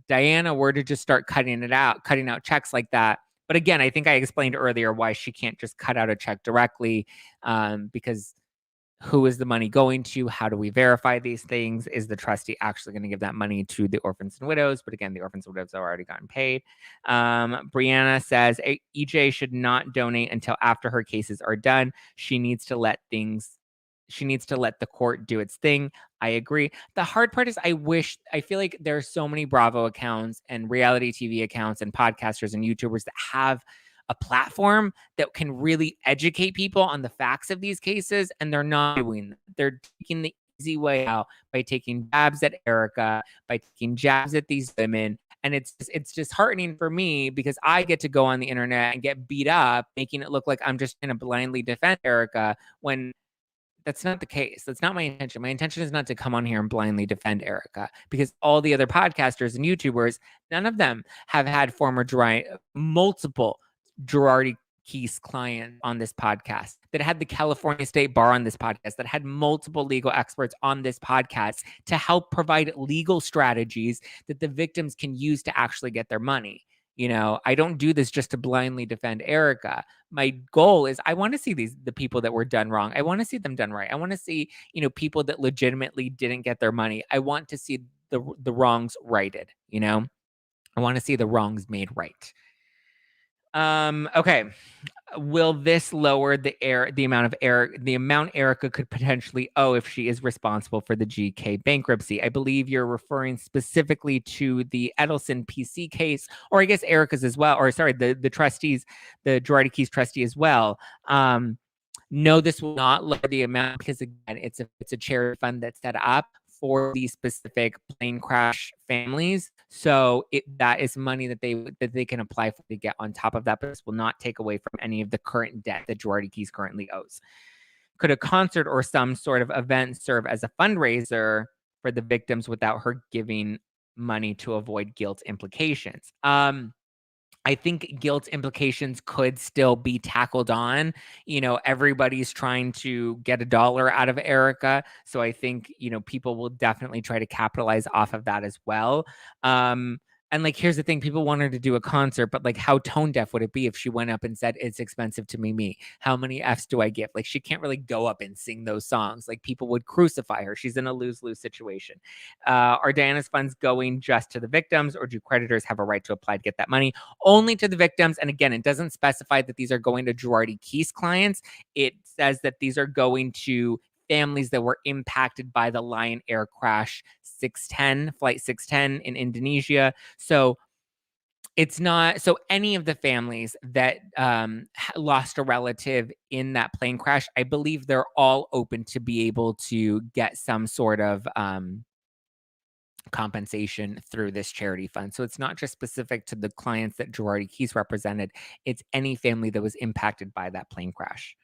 Diana were to just start cutting out checks like that. But again, I think I explained earlier why she can't just cut out a check directly, because who is the money going to? How do we verify these things? Is the trustee actually going to give that money to the orphans and widows? But again, the orphans and widows have already gotten paid. Brianna says EJ should not donate until after her cases are done. She needs to let the court do its thing. I agree. The hard part is I feel like there are so many Bravo accounts and reality TV accounts and podcasters and YouTubers that have a platform that can really educate people on the facts of these cases, and they're not doing that. They're taking the easy way out by taking jabs at Erika, by taking jabs at these women. And it's disheartening for me because I get to go on the internet and get beat up, making it look like I'm just going to blindly defend Erika when that's not the case. That's not my intention. My intention is not to come on here and blindly defend Erika, because all the other podcasters and YouTubers, none of them have had multiple Girardi Keys clients on this podcast, that had the California State Bar on this podcast, that had multiple legal experts on this podcast to help provide legal strategies that the victims can use to actually get their money. I don't do this just to blindly defend Erika. My goal is I want to see the people that were done wrong. I want to see them done right. I want to see, people that legitimately didn't get their money. I want to see the wrongs righted, I want to see the wrongs made right. Okay. Will this lower the amount Erika could potentially owe if she is responsible for the GK bankruptcy? I believe you're referring specifically to the Edelson PC case, or I guess Erika's as well, or sorry, the trustees, the Girardi Keys trustee as well. No, this will not lower the amount because again, it's a charity fund that's set up for these specific plane crash families. So that is money that they can apply for to get on top of that, but this will not take away from any of the current debt that Girardi Keys currently owes. Could a concert or some sort of event serve as a fundraiser for the victims without her giving money to avoid guilt implications? I think guilt implications could still be tackled on. Everybody's trying to get $1 out of Erika. So I think, people will definitely try to capitalize off of that as well. And here's the thing, people want her to do a concert, but how tone deaf would it be if she went up and said, it's expensive to me? How many F's do I give? She can't really go up and sing those songs. People would crucify her. She's in a lose-lose situation. Are Diana's funds going just to the victims, or do creditors have a right to apply to get that money? Only to the victims. And again, it doesn't specify that these are going to Girardi Keys clients. It says that these are going to families that were impacted by the Lion Air crash flight 610 in Indonesia. So it's not, so any of the families that lost a relative in that plane crash, I believe they're all open to be able to get some sort of compensation through this charity fund. So it's not just specific to the clients that Girardi Keys represented. It's any family that was impacted by that plane crash.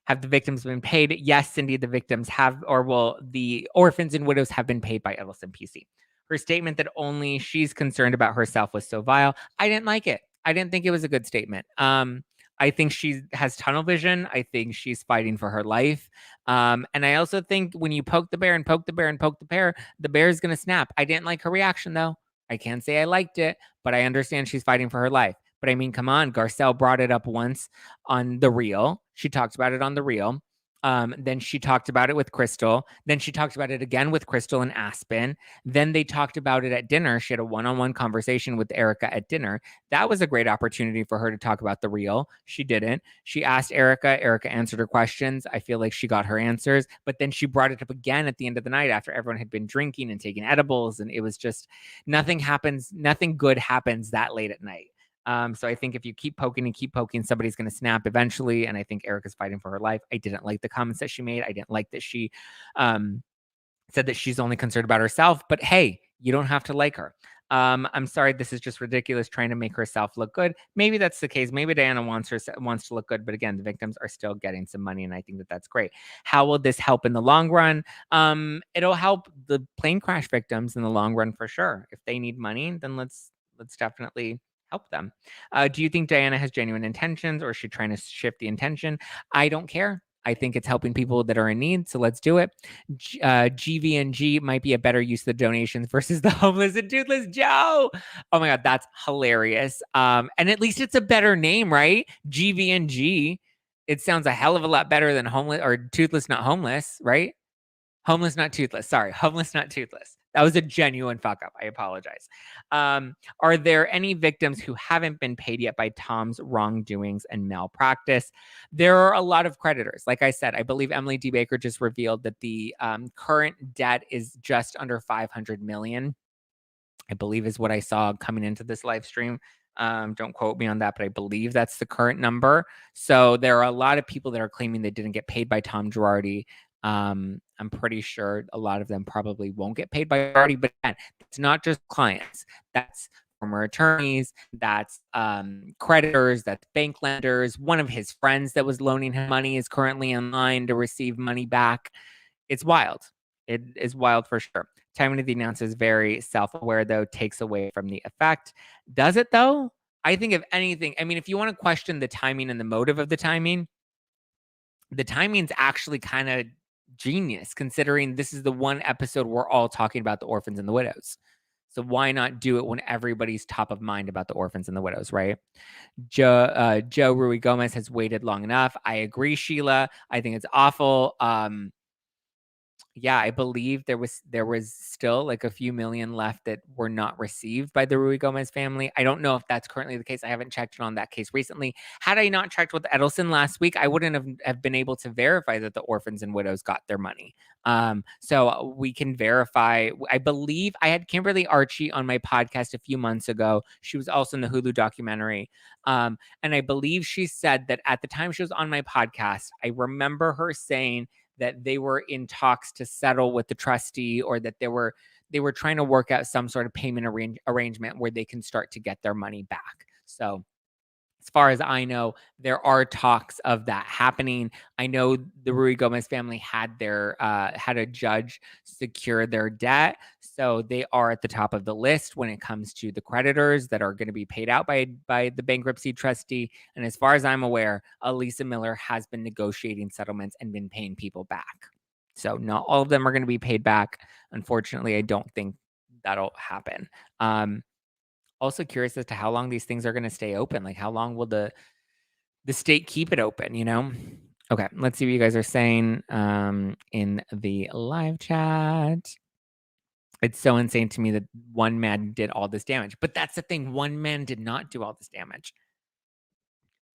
Have the victims been paid? Yes, Cindy, the victims have, the orphans and widows have been paid by Edelson PC. Her statement that only she's concerned about herself was so vile. I didn't like it. I didn't think it was a good statement. I think she has tunnel vision. I think she's fighting for her life. And I also think when you poke the bear and poke the bear and poke the bear is going to snap. I didn't like her reaction, though. I can't say I liked it, but I understand she's fighting for her life. But I mean, come on, Garcelle brought it up once on The Real. She talked about it on The Real. Then she talked about it with Crystal. Then she talked about it again with Crystal and Aspen. Then they talked about it at dinner. She had a one-on-one conversation with Erika at dinner. That was a great opportunity for her to talk about the real. She didn't. She asked Erika. Erika answered her questions. I feel like she got her answers. But then she brought it up again at the end of the night after everyone had been drinking and taking edibles. And it was just nothing happens. Nothing good happens that late at night. So I think if you keep poking, somebody's going to snap eventually. And I think Erika's fighting for her life. I didn't like the comments that she made. I didn't like that she said that she's only concerned about herself. But hey, you don't have to like her. I'm sorry, this is just ridiculous trying to make herself look good. Maybe that's the case. Maybe Diana wants to look good, but again, the victims are still getting some money, and I think that that's great. How will this help in the long run? It'll help the plane crash victims in the long run for sure. If they need money, then let's definitely help them. Do you think Diana has genuine intentions, or is she trying to shift the intention? I don't care. I think it's helping people that are in need, so let's do it. GVNG might be a better use of the donations versus the homeless and toothless Joe. Oh my God, that's hilarious. And at least it's a better name, right? GVNG. It sounds a hell of a lot better than homeless or toothless, not homeless, right? Homeless, not toothless. Sorry, homeless, not toothless. That was a genuine fuck up. I apologize. Are there any victims who haven't been paid yet by Tom's wrongdoings and malpractice? There are a lot of creditors. Like I said, I believe Emily D. Baker just revealed that the current debt is just under $500 million. I believe is what I saw coming into this live stream. Don't quote me on that, but I believe that's the current number. So there are a lot of people that are claiming they didn't get paid by Tom Girardi. I'm pretty sure a lot of them probably won't get paid by Girardi, but again, it's not just clients. That's former attorneys, that's creditors, that's bank lenders. One of his friends that was loaning him money is currently in line to receive money back. It's wild. It is wild for sure. Timing of the announcer is very self-aware, though, takes away from the effect. Does it, though? I think if anything, I mean, if you want to question the timing and the motive of the timing's actually kind of genius, considering this is the one episode we're all talking about the orphans and the widows. So why not do it when everybody's top of mind about the orphans and the widows, right? Joe Rui Gomez has waited long enough. I agree, Sheila. I think it's awful. Yeah, I believe there was still like a few million left that were not received by the Rui Gomez family. I don't know if that's currently the case. I haven't checked on that case recently. Had I not checked with Edelson last week, I wouldn't have been able to verify that the orphans and widows got their money. So we can verify. I believe I had Kimberly Archie on my podcast a few months ago. She was also in the Hulu documentary. And I believe she said that at the time she was on my podcast, I remember her saying that they were in talks to settle with the trustee, or that they were trying to work out some sort of payment arrangement where they can start to get their money back. So as far as I know, there are talks of that happening. I know the Rui Gomez family had a judge secure their debt, so they are at the top of the list when it comes to the creditors that are going to be paid out by the bankruptcy trustee. And as far as I'm aware, Elisa Miller has been negotiating settlements and been paying people back. So not all of them are going to be paid back. Unfortunately, I don't think that'll happen. Also curious as to how long these things are going to stay open. Like, how long will the state keep it open, you know? Okay, let's see what you guys are saying in the live chat. It's so insane to me that one man did all this damage. But that's the thing. One man did not do all this damage.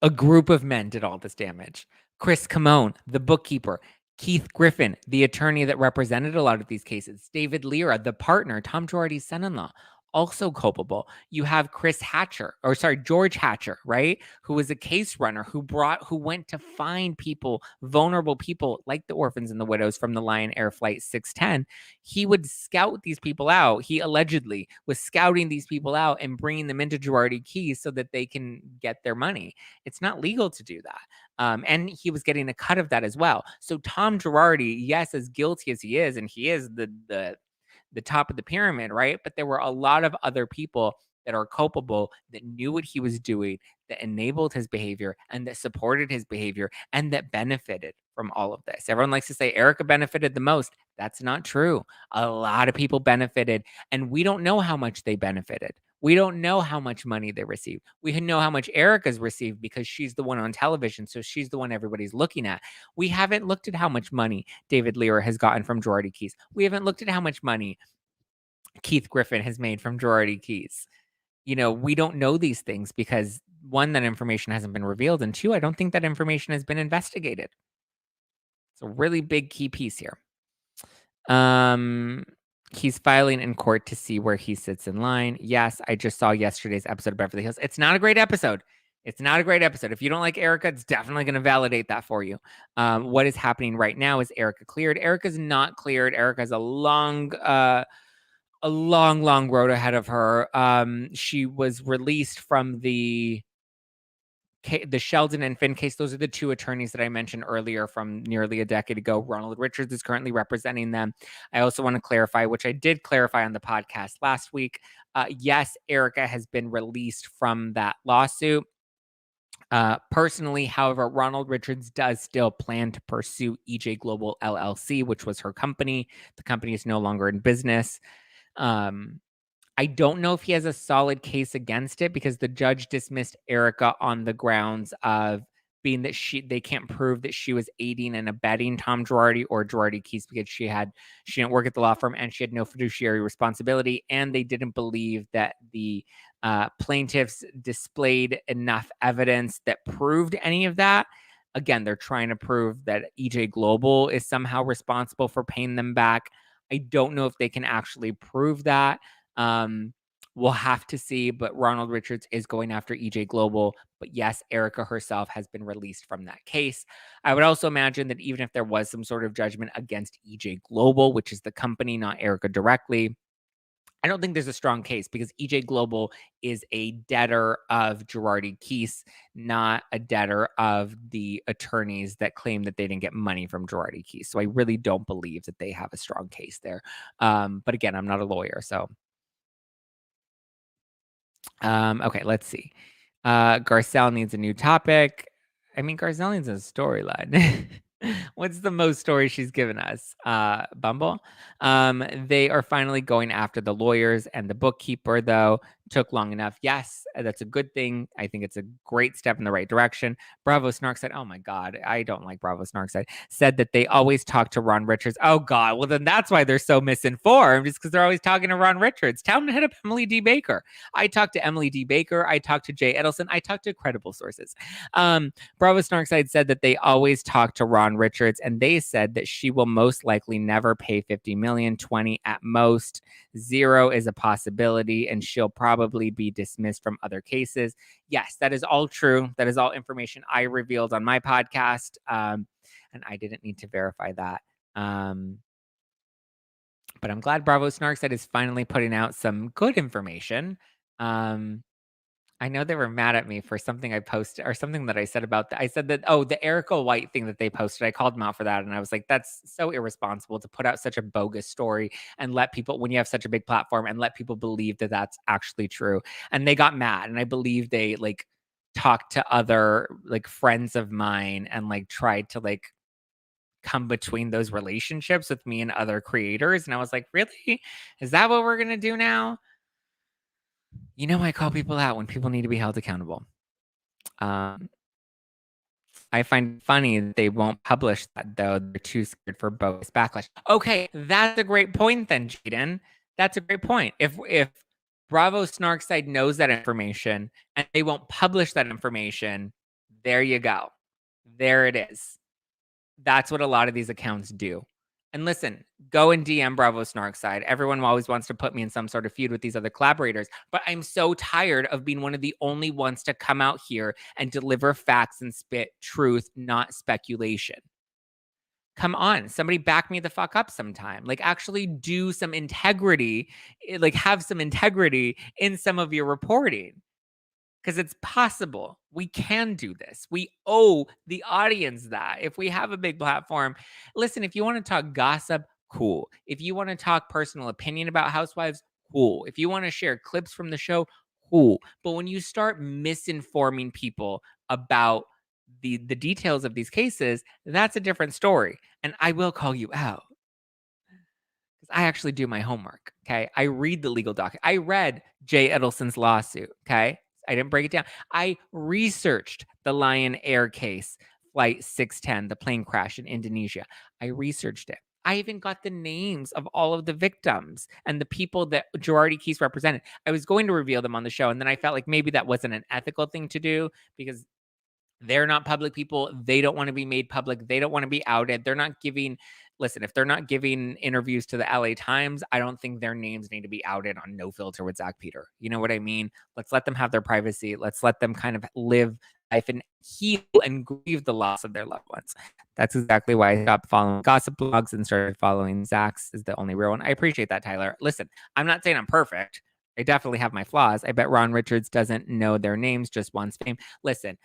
A group of men did all this damage. Chris Camone, the bookkeeper. Keith Griffin, the attorney that represented a lot of these cases. David Lira, the partner, Tom Girardi's son-in-law, also culpable. You have George Hatcher, right? Who was a case runner who went to find people, vulnerable people like the orphans and the widows from the Lion Air Flight 610. He would scout these people out. He allegedly was scouting these people out and bringing them into Girardi Keys so that they can get their money. It's not legal to do that. And he was getting a cut of that as well. So Tom Girardi, yes, as guilty as he is, and he is the top of the pyramid, right? But there were a lot of other people that are culpable that knew what he was doing, that enabled his behavior, and that supported his behavior, and that benefited from all of this. Everyone likes to say Erika benefited the most. That's not true. A lot of people benefited, and we don't know how much they benefited. We don't know how much money they received. We know how much Erika's received because she's the one on television, so she's the one everybody's looking at. We haven't looked at how much money David Lear has gotten from Girardi Keys. We haven't looked at how much money Keith Griffin has made from Girardi Keys. We don't know these things because, one, that information hasn't been revealed, and two, I don't think that information has been investigated. It's a really big key piece here. He's filing in court to see where he sits in line. Yes, I just saw yesterday's episode of Beverly Hills. It's not a great episode. It's not a great episode. If you don't like Erika, it's definitely going to validate that for you. What is happening right now is Erika cleared. Erika's not cleared. Erika's a long road ahead of her. She was released from the Sheldon and Finn case. Those are the two attorneys that I mentioned earlier from nearly a decade ago. Ronald Richards is currently representing them. I also want to clarify, which I did clarify on the podcast last week. Yes, Erika has been released from that lawsuit. Personally, however, Ronald Richards does still plan to pursue EJ Global LLC, which was her company. The company is no longer in business. I don't know if he has a solid case against it because the judge dismissed Erika on the grounds of being that they can't prove that she was aiding and abetting Tom Girardi or Girardi Keys because she didn't work at the law firm and she had no fiduciary responsibility, and they didn't believe that the plaintiffs displayed enough evidence that proved any of that. Again, they're trying to prove that EJ Global is somehow responsible for paying them back. I don't know if they can actually prove that. We'll have to see, but Ronald Richards is going after EJ Global. But yes, Erika herself has been released from that case. I would also imagine that even if there was some sort of judgment against EJ Global, which is the company, not Erika directly, I don't think there's a strong case because EJ Global is a debtor of Girardi Keys, not a debtor of the attorneys that claim that they didn't get money from Girardi Keys. So I really don't believe that they have a strong case there. But again, I'm not a lawyer, so. Okay, let's see. Garcelle needs a new topic. I mean, Garcelle needs a storyline. What's the most story she's given us? Bumble. They are finally going after the lawyers and the bookkeeper, though. Took long enough. Yes, that's a good thing. I think it's a great step in the right direction. Bravo Snark said, oh my God, I don't like Bravo Snark said that they always talk to Ron Richards. Oh God, well then that's why they're so misinformed. It's because they're always talking to Ron Richards. Tell them to hit up Emily D. Baker. I talked to Emily D. Baker. I talked to Jay Edelson. I talked to credible sources. Bravo Snarkside said that they always talk to Ron Richards, and they said that she will most likely never pay 50 million, 20 at most. 0 is a possibility, and she'll probably be dismissed from other cases. Yes, that is all true. That is all information I revealed on my podcast, and I didn't need to verify that. But I'm glad Bravo Snarkside is finally putting out some good information. I know they were mad at me for something I posted or something that I said about that. I said that, the Erika White thing that they posted, I called them out for that. And I was like, that's so irresponsible to put out such a bogus story and let people, when you have such a big platform, and let people believe that that's actually true. And they got mad. And I believe they talked to other friends of mine and tried to come between those relationships with me and other creators. And I was like, really? Is that what we're going to do now? I call people out when people need to be held accountable. I find it funny that they won't publish that, though. They're too scared for bogus backlash. Okay, that's a great point then, Jaden. That's a great point. If Bravo Snarkside knows that information and they won't publish that information, there you go. There it is. That's what a lot of these accounts do. And listen, go and DM Bravo Snarkside. Everyone always wants to put me in some sort of feud with these other collaborators, but I'm so tired of being one of the only ones to come out here and deliver facts and spit truth, not speculation. Come on, somebody back me the fuck up sometime. Actually do some integrity, have some integrity in some of your reporting. Because it's possible. We can do this. We owe the audience that. If we have a big platform, listen, if you want to talk gossip, cool. If you want to talk personal opinion about Housewives, cool. If you want to share clips from the show, cool. But when you start misinforming people about the details of these cases, that's a different story. And I will call you out. Because I actually do my homework. Okay. I read the legal doc. I read Jay Edelson's lawsuit. Okay. I didn't break it down. I researched the Lion Air case, Flight 610, the plane crash in Indonesia. I researched it. I even got the names of all of the victims and the people that Girardi case represented. I was going to reveal them on the show, and then I felt like maybe that wasn't an ethical thing to do because they're not public people. They don't want to be made public. They don't want to be outed. They're not giving, listen, if they're not giving interviews to the LA Times, I don't think their names need to be outed on No Filter with Zack Peter. You know what I mean? Let's let them have their privacy. Let's let them kind of live life and heal and grieve the loss of their loved ones. That's exactly why I stopped following gossip blogs and started following Zack's is the only real one. I appreciate that, Tyler. Listen, I'm not saying I'm perfect. I definitely have my flaws. I bet Ron Richards doesn't know their names, just wants fame. Listen,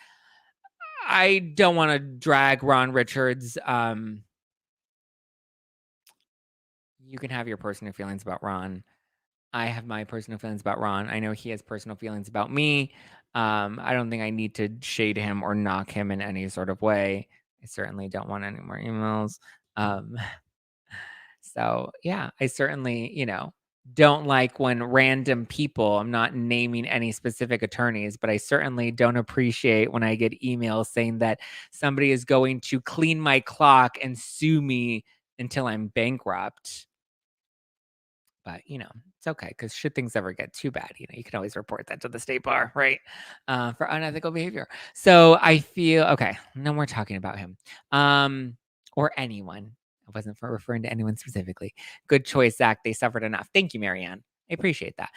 I don't want to drag Ron Richards. You can have your personal feelings about Ron. I have my personal feelings about Ron. I know he has personal feelings about me. I don't think I need to shade him or knock him in any sort of way. I certainly don't want any more emails. So yeah, I certainly, don't like when random people, I'm not naming any specific attorneys, but I certainly don't appreciate when I get emails saying that somebody is going to clean my clock and sue me until I'm bankrupt. But, it's okay because should things ever get too bad, you can always report that to the state bar, right? For unethical behavior. So I feel, okay, no more talking about him or anyone. I wasn't referring to anyone specifically. Good choice, Zack. They suffered enough. Thank you, Marianne. I appreciate that.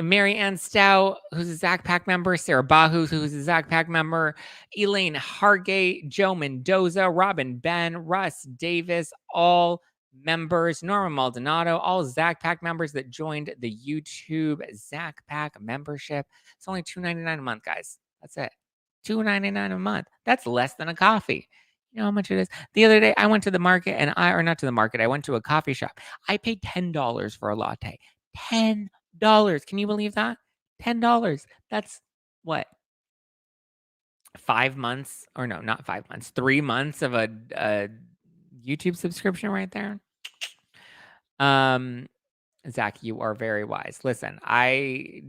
Marianne Stout, who's a Zack Pack member, Sarah Bahu, who's a Zack Pack member, Elaine Hargate, Joe Mendoza, Robin Ben, Russ Davis, all members, Norma Maldonado, all Zack Pack members that joined the YouTube Zack Pack membership. It's only $2.99 a month, guys. That's it. $2.99 a month. That's less than a coffee. You know how much it is? The other day, I went to the market or not to the market. I went to a coffee shop. I paid $10 for a latte. $10. Can you believe that? $10. That's what? 5 months, or no, not 5 months, 3 months of a YouTube subscription right there. Zack, you are very wise. Listen, I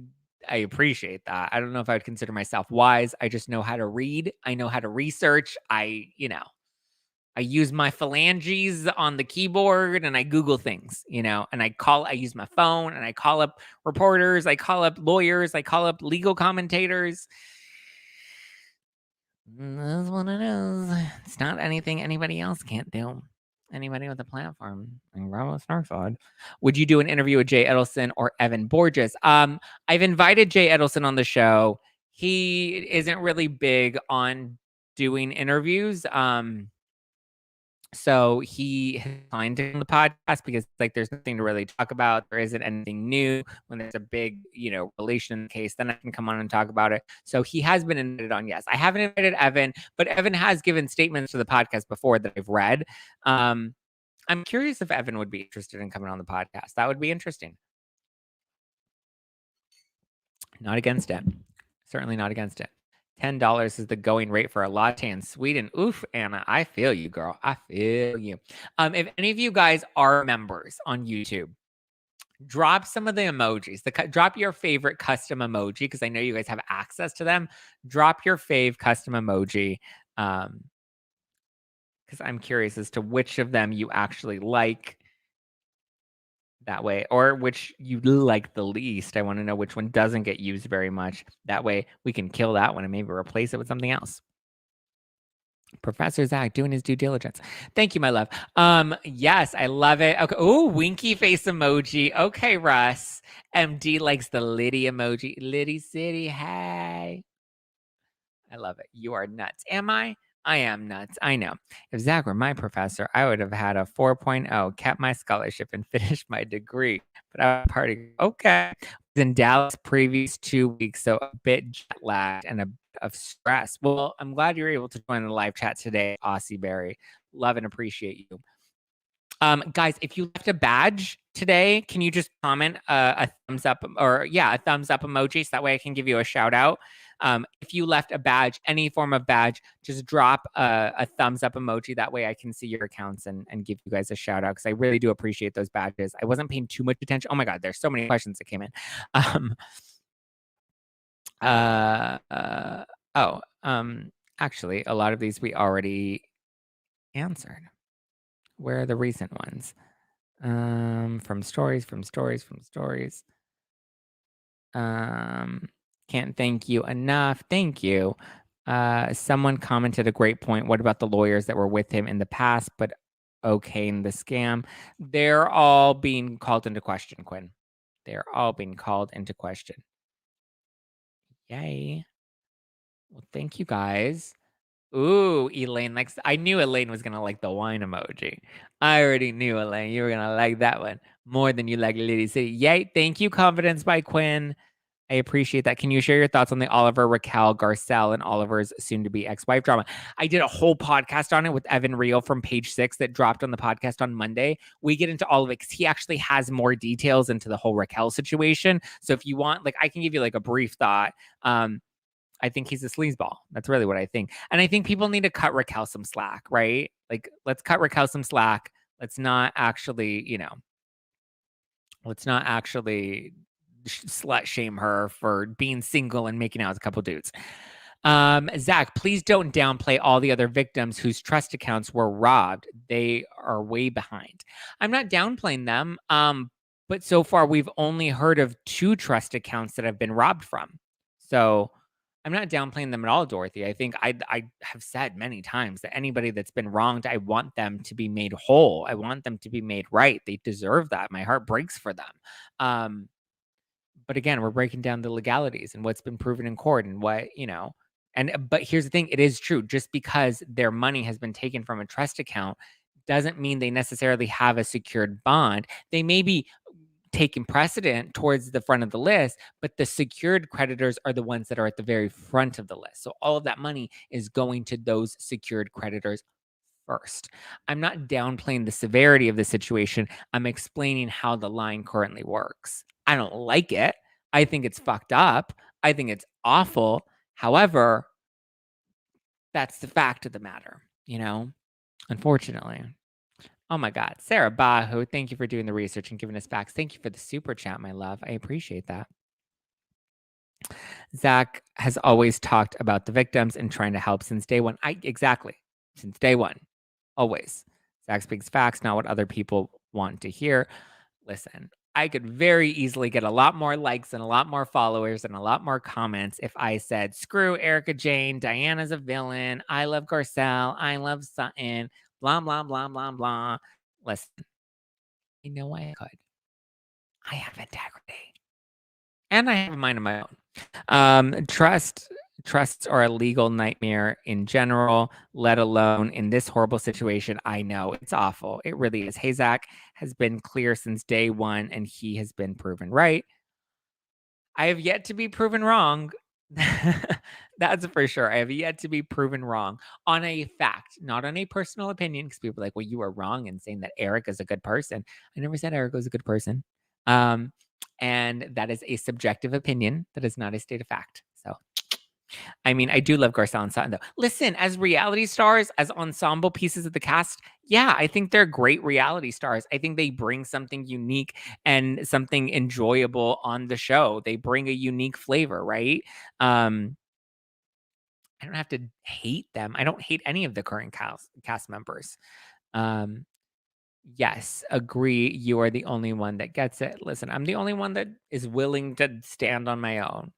appreciate that. I don't know if I would consider myself wise. I just know how to read. I know how to research. I use my phalanges on the keyboard and I Google things, and I use my phone and I call up reporters. I call up lawyers. I call up legal commentators. That's what it is. It's not anything anybody else can't do. Anybody with a platform. And Bravo Starside. Would you do an interview with Jay Edelson or Evan Borges? I've invited Jay Edelson on the show. He isn't really big on doing interviews. So he declined on the podcast because there's nothing to really talk about. There isn't anything new. When there's a big, relation case, then I can come on and talk about it. So he has been invited on. Yes, I haven't invited Evan, but Evan has given statements to the podcast before that I've read. I'm curious if Evan would be interested in coming on the podcast. That would be interesting. Not against it. Certainly not against it. $10 is the going rate for a latte in Sweden. Oof, Anna, I feel you, girl. I feel you. If any of you guys are members on YouTube, drop some of the emojis. Drop your favorite custom emoji because I know you guys have access to them. Drop your fave custom emoji because I'm curious as to which of them you actually like. That way, or which you like the least. I want to know which one doesn't get used very much. That way we can kill that one and maybe replace it with something else. Professor Zack doing his due diligence. Thank you, my love. Yes, I love it. Okay. Oh, winky face emoji. Okay, Russ. MD likes the Liddy emoji. Liddy City, hey. I love it. You are nuts. Am I? I am nuts. I know. If Zack were my professor, I would have had a 4.0, kept my scholarship, and finished my degree. But I was partying. Okay. I was in Dallas previous 2 weeks, so a bit jet lagged and a bit of stress. Well, I'm glad you're able to join the live chat today, Aussie Berry. Love and appreciate you. Guys, if you left a badge today, can you just comment a thumbs up or a thumbs up emoji so that way I can give you a shout out? If you left a badge, any form of badge, just drop a thumbs up emoji. That way I can see your accounts and give you guys a shout out, because I really do appreciate those badges. I wasn't paying too much attention. Oh my God, there's so many questions that came in. Actually, a lot of these we already answered. Where are the recent ones? From stories. Can't thank you enough. Thank you. Someone commented a great point. What about the lawyers that were with him in the past, but okay in the scam? They're all being called into question, Quinn. They're all being called into question. Yay. Well, thank you guys. Ooh, Elaine likes. I knew Elaine was gonna like the wine emoji. I already knew, Elaine, you were gonna like that one more than you like Lady City. Yay! Thank you, Confidence by Quinn. I appreciate that. Can you share your thoughts on the Oliver, Raquel, Garcelle, and Oliver's soon-to-be ex-wife drama? I did a whole podcast on it with Evan Reel from Page Six that dropped on the podcast on Monday. We get into all of it because he actually has more details into the whole Raquel situation. So if you want, like, I can give you like a brief thought. I think he's a sleazeball. That's really what I think. And I think people need to cut Raquel some slack, right? Like, let's cut Raquel some slack. Let's not actually, slut shame her for being single and making out with a couple dudes. Zack, please don't downplay all the other victims whose trust accounts were robbed. They are way behind. I'm not downplaying them. But so far we've only heard of 2 trust accounts that have been robbed from. So I'm not downplaying them at all, Dorothy. I think I have said many times that anybody that's been wronged, I want them to be made whole. I want them to be made right. They deserve that. My heart breaks for them. But again, we're breaking down the legalities and what's been proven in court and what, but here's the thing. It is true. Just because their money has been taken from a trust account doesn't mean they necessarily have a secured bond. They may be taking precedent towards the front of the list, but the secured creditors are the ones that are at the very front of the list. So all of that money is going to those secured creditors first. I'm not downplaying the severity of the situation. I'm explaining how the line currently works. I don't like it. I think it's fucked up. I think it's awful. However, that's the fact of the matter, unfortunately. Oh my God. Sarah Bahu, thank you for doing the research and giving us facts. Thank you for the super chat, my love. I appreciate that. Zack has always talked about the victims and trying to help since day one. Exactly. Since day one. Always. Zack speaks facts, not what other people want to hear. Listen, I could very easily get a lot more likes and a lot more followers and a lot more comments if I said, screw Erika Jayne, Diana's a villain, I love Garcelle, I love Sutton, blah, blah, blah, blah, blah. Listen, you know I could. I have integrity. And I have a mind of my own. Trusts are a legal nightmare in general, let alone in this horrible situation. I know it's awful. It really is. Hey, Zack has been clear since day one, and he has been proven right. I have yet to be proven wrong. That's for sure. I have yet to be proven wrong on a fact, not on a personal opinion, because people are like, well, you were wrong in saying that Eric is a good person. I never said Eric was a good person. And that is a subjective opinion. That is not a state of fact. So, I mean, I do love Garcelle and Sutton, though. Listen, as reality stars, as ensemble pieces of the cast, yeah, I think they're great reality stars. I think they bring something unique and something enjoyable on the show. They bring a unique flavor, right? I don't have to hate them. I don't hate any of the current cast members. Yes, agree. You are the only one that gets it. Listen, I'm the only one that is willing to stand on my own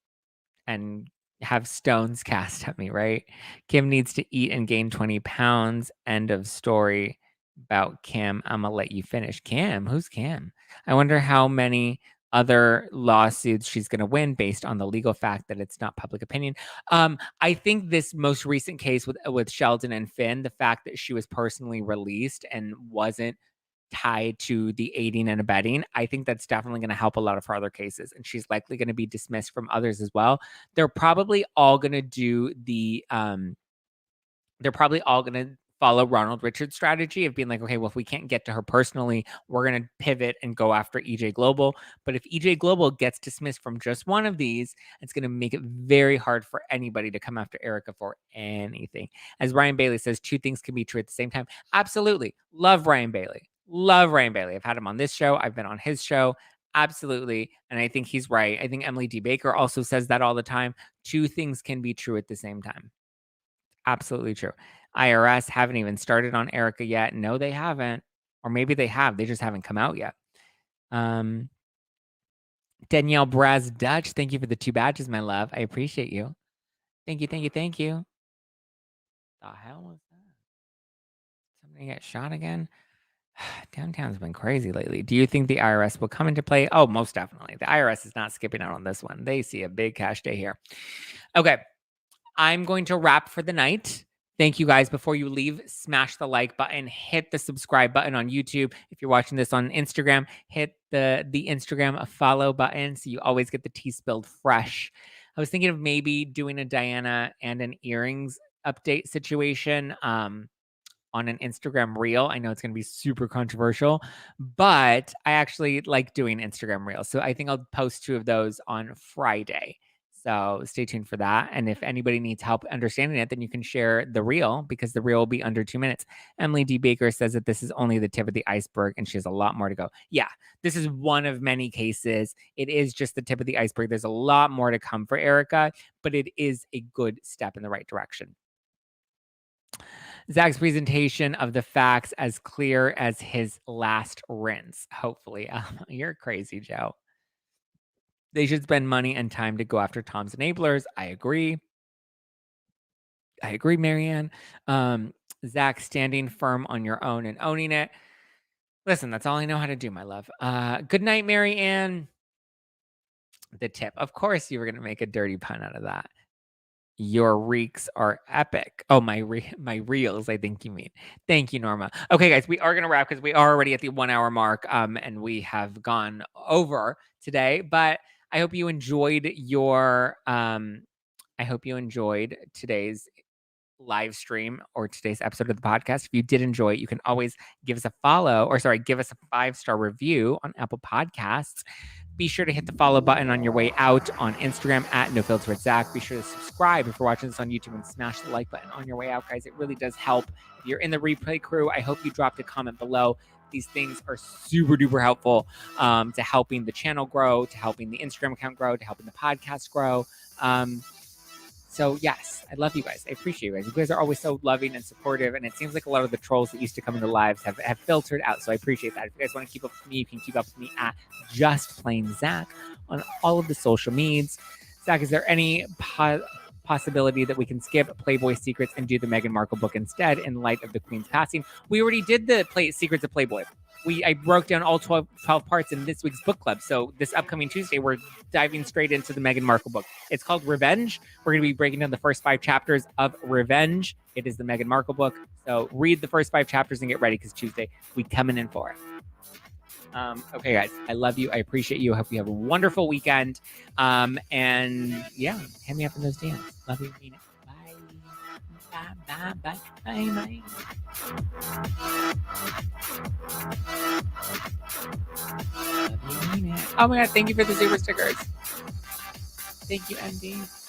and have stones cast at me, right? Kim needs to eat and gain 20 pounds. End of story about Kim. I'm going to let you finish. Kim? Who's Kim? I wonder how many other lawsuits she's going to win based on the legal fact that it's not public opinion. I think this most recent case with Sheldon and Finn, the fact that she was personally released and wasn't tied to the aiding and abetting, I think that's definitely going to help a lot of her other cases. And she's likely going to be dismissed from others as well. They're probably all going to do the, they're probably all going to follow Ronald Richards' strategy of being like, okay, well, if we can't get to her personally, we're going to pivot and go after EJ Global. But if EJ Global gets dismissed from just one of these, it's going to make it very hard for anybody to come after Erika for anything. As Ryan Bailey says, two things can be true at the same time. Absolutely. Love Ryan Bailey. Love Ryan Bailey. I've had him on this show. I've been on his show. Absolutely. And I think he's right. I think Emily D. Baker also says that all the time. Two things can be true at the same time. Absolutely true. IRS haven't even started on Erika yet. No, they haven't. Or maybe they have. They just haven't come out yet. Danielle Braz Dutch, thank you for the 2 badges, my love. I appreciate you. Thank you, thank you, thank you. The hell was that? Somebody get shot again? Downtown's been crazy lately. Do you think the IRS will come into play? Oh, most definitely. The IRS is not skipping out on this one. They see a big cash day here. Okay. I'm going to wrap for the night. Thank you guys. Before you leave, smash the like button, hit the subscribe button on YouTube. If you're watching this on Instagram, hit the Instagram follow button so you always get the tea spilled fresh. I was thinking of maybe doing a Diana and an earrings update situation on an Instagram reel. I know it's going to be super controversial, but I actually like doing Instagram reels. So I think I'll post 2 of those on Friday. So stay tuned for that. And if anybody needs help understanding it, then you can share the reel because the reel will be under 2 minutes. Emily D. Baker says that this is only the tip of the iceberg and she has a lot more to go. Yeah, this is one of many cases. It is just the tip of the iceberg. There's a lot more to come for Erika, but it is a good step in the right direction. Zack's presentation of the facts as clear as his last rinse, hopefully. You're crazy, Joe. They should spend money and time to go after Tom's enablers. I agree. Marianne. Zack, standing firm on your own and owning it. Listen, that's all I know how to do, my love. Good night, Marianne. The tip. Of course you were going to make a dirty pun out of that. Your reeks are epic. Oh, my reels, I think you mean. Thank you, Norma. Okay, guys, we are going to wrap because we are already at the 1 hour mark and we have gone over today. But I hope you enjoyed today's live stream or today's episode of the podcast. If you did enjoy it, you can always give us a 5-star review on Apple Podcasts. Be sure to hit the follow button on your way out on Instagram at NoFilterWithZack. Be sure to subscribe if you're watching this on YouTube and smash the like button on your way out, guys. It really does help. If you're in the replay crew, I hope you dropped a comment below. These things are super duper helpful to helping the channel grow, to helping the Instagram account grow, to helping the podcast grow. So yes, I love you guys. I appreciate you guys. You guys are always so loving and supportive. And it seems like a lot of the trolls that used to come into lives have filtered out. So I appreciate that. If you guys want to keep up with me, you can keep up with me at Just Plain Zack on all of the social medias. Zack, is there any possibility that we can skip Playboy Secrets and do the Meghan Markle book instead in light of the Queen's passing? We already did the Secrets of Playboy. I broke down all 12 parts in this week's book club. So this upcoming Tuesday, we're diving straight into the Meghan Markle book. It's called Revenge. We're going to be breaking down the first 5 chapters of Revenge. It is the Meghan Markle book. So read the first 5 chapters and get ready because Tuesday, we coming in for it. Okay, guys, I love you. I appreciate you. I hope you have a wonderful weekend. And yeah, hit me up in those DMs. Love you. Mean it. Bye. Bye. Oh my God, thank you for the super stickers. Thank you, MD.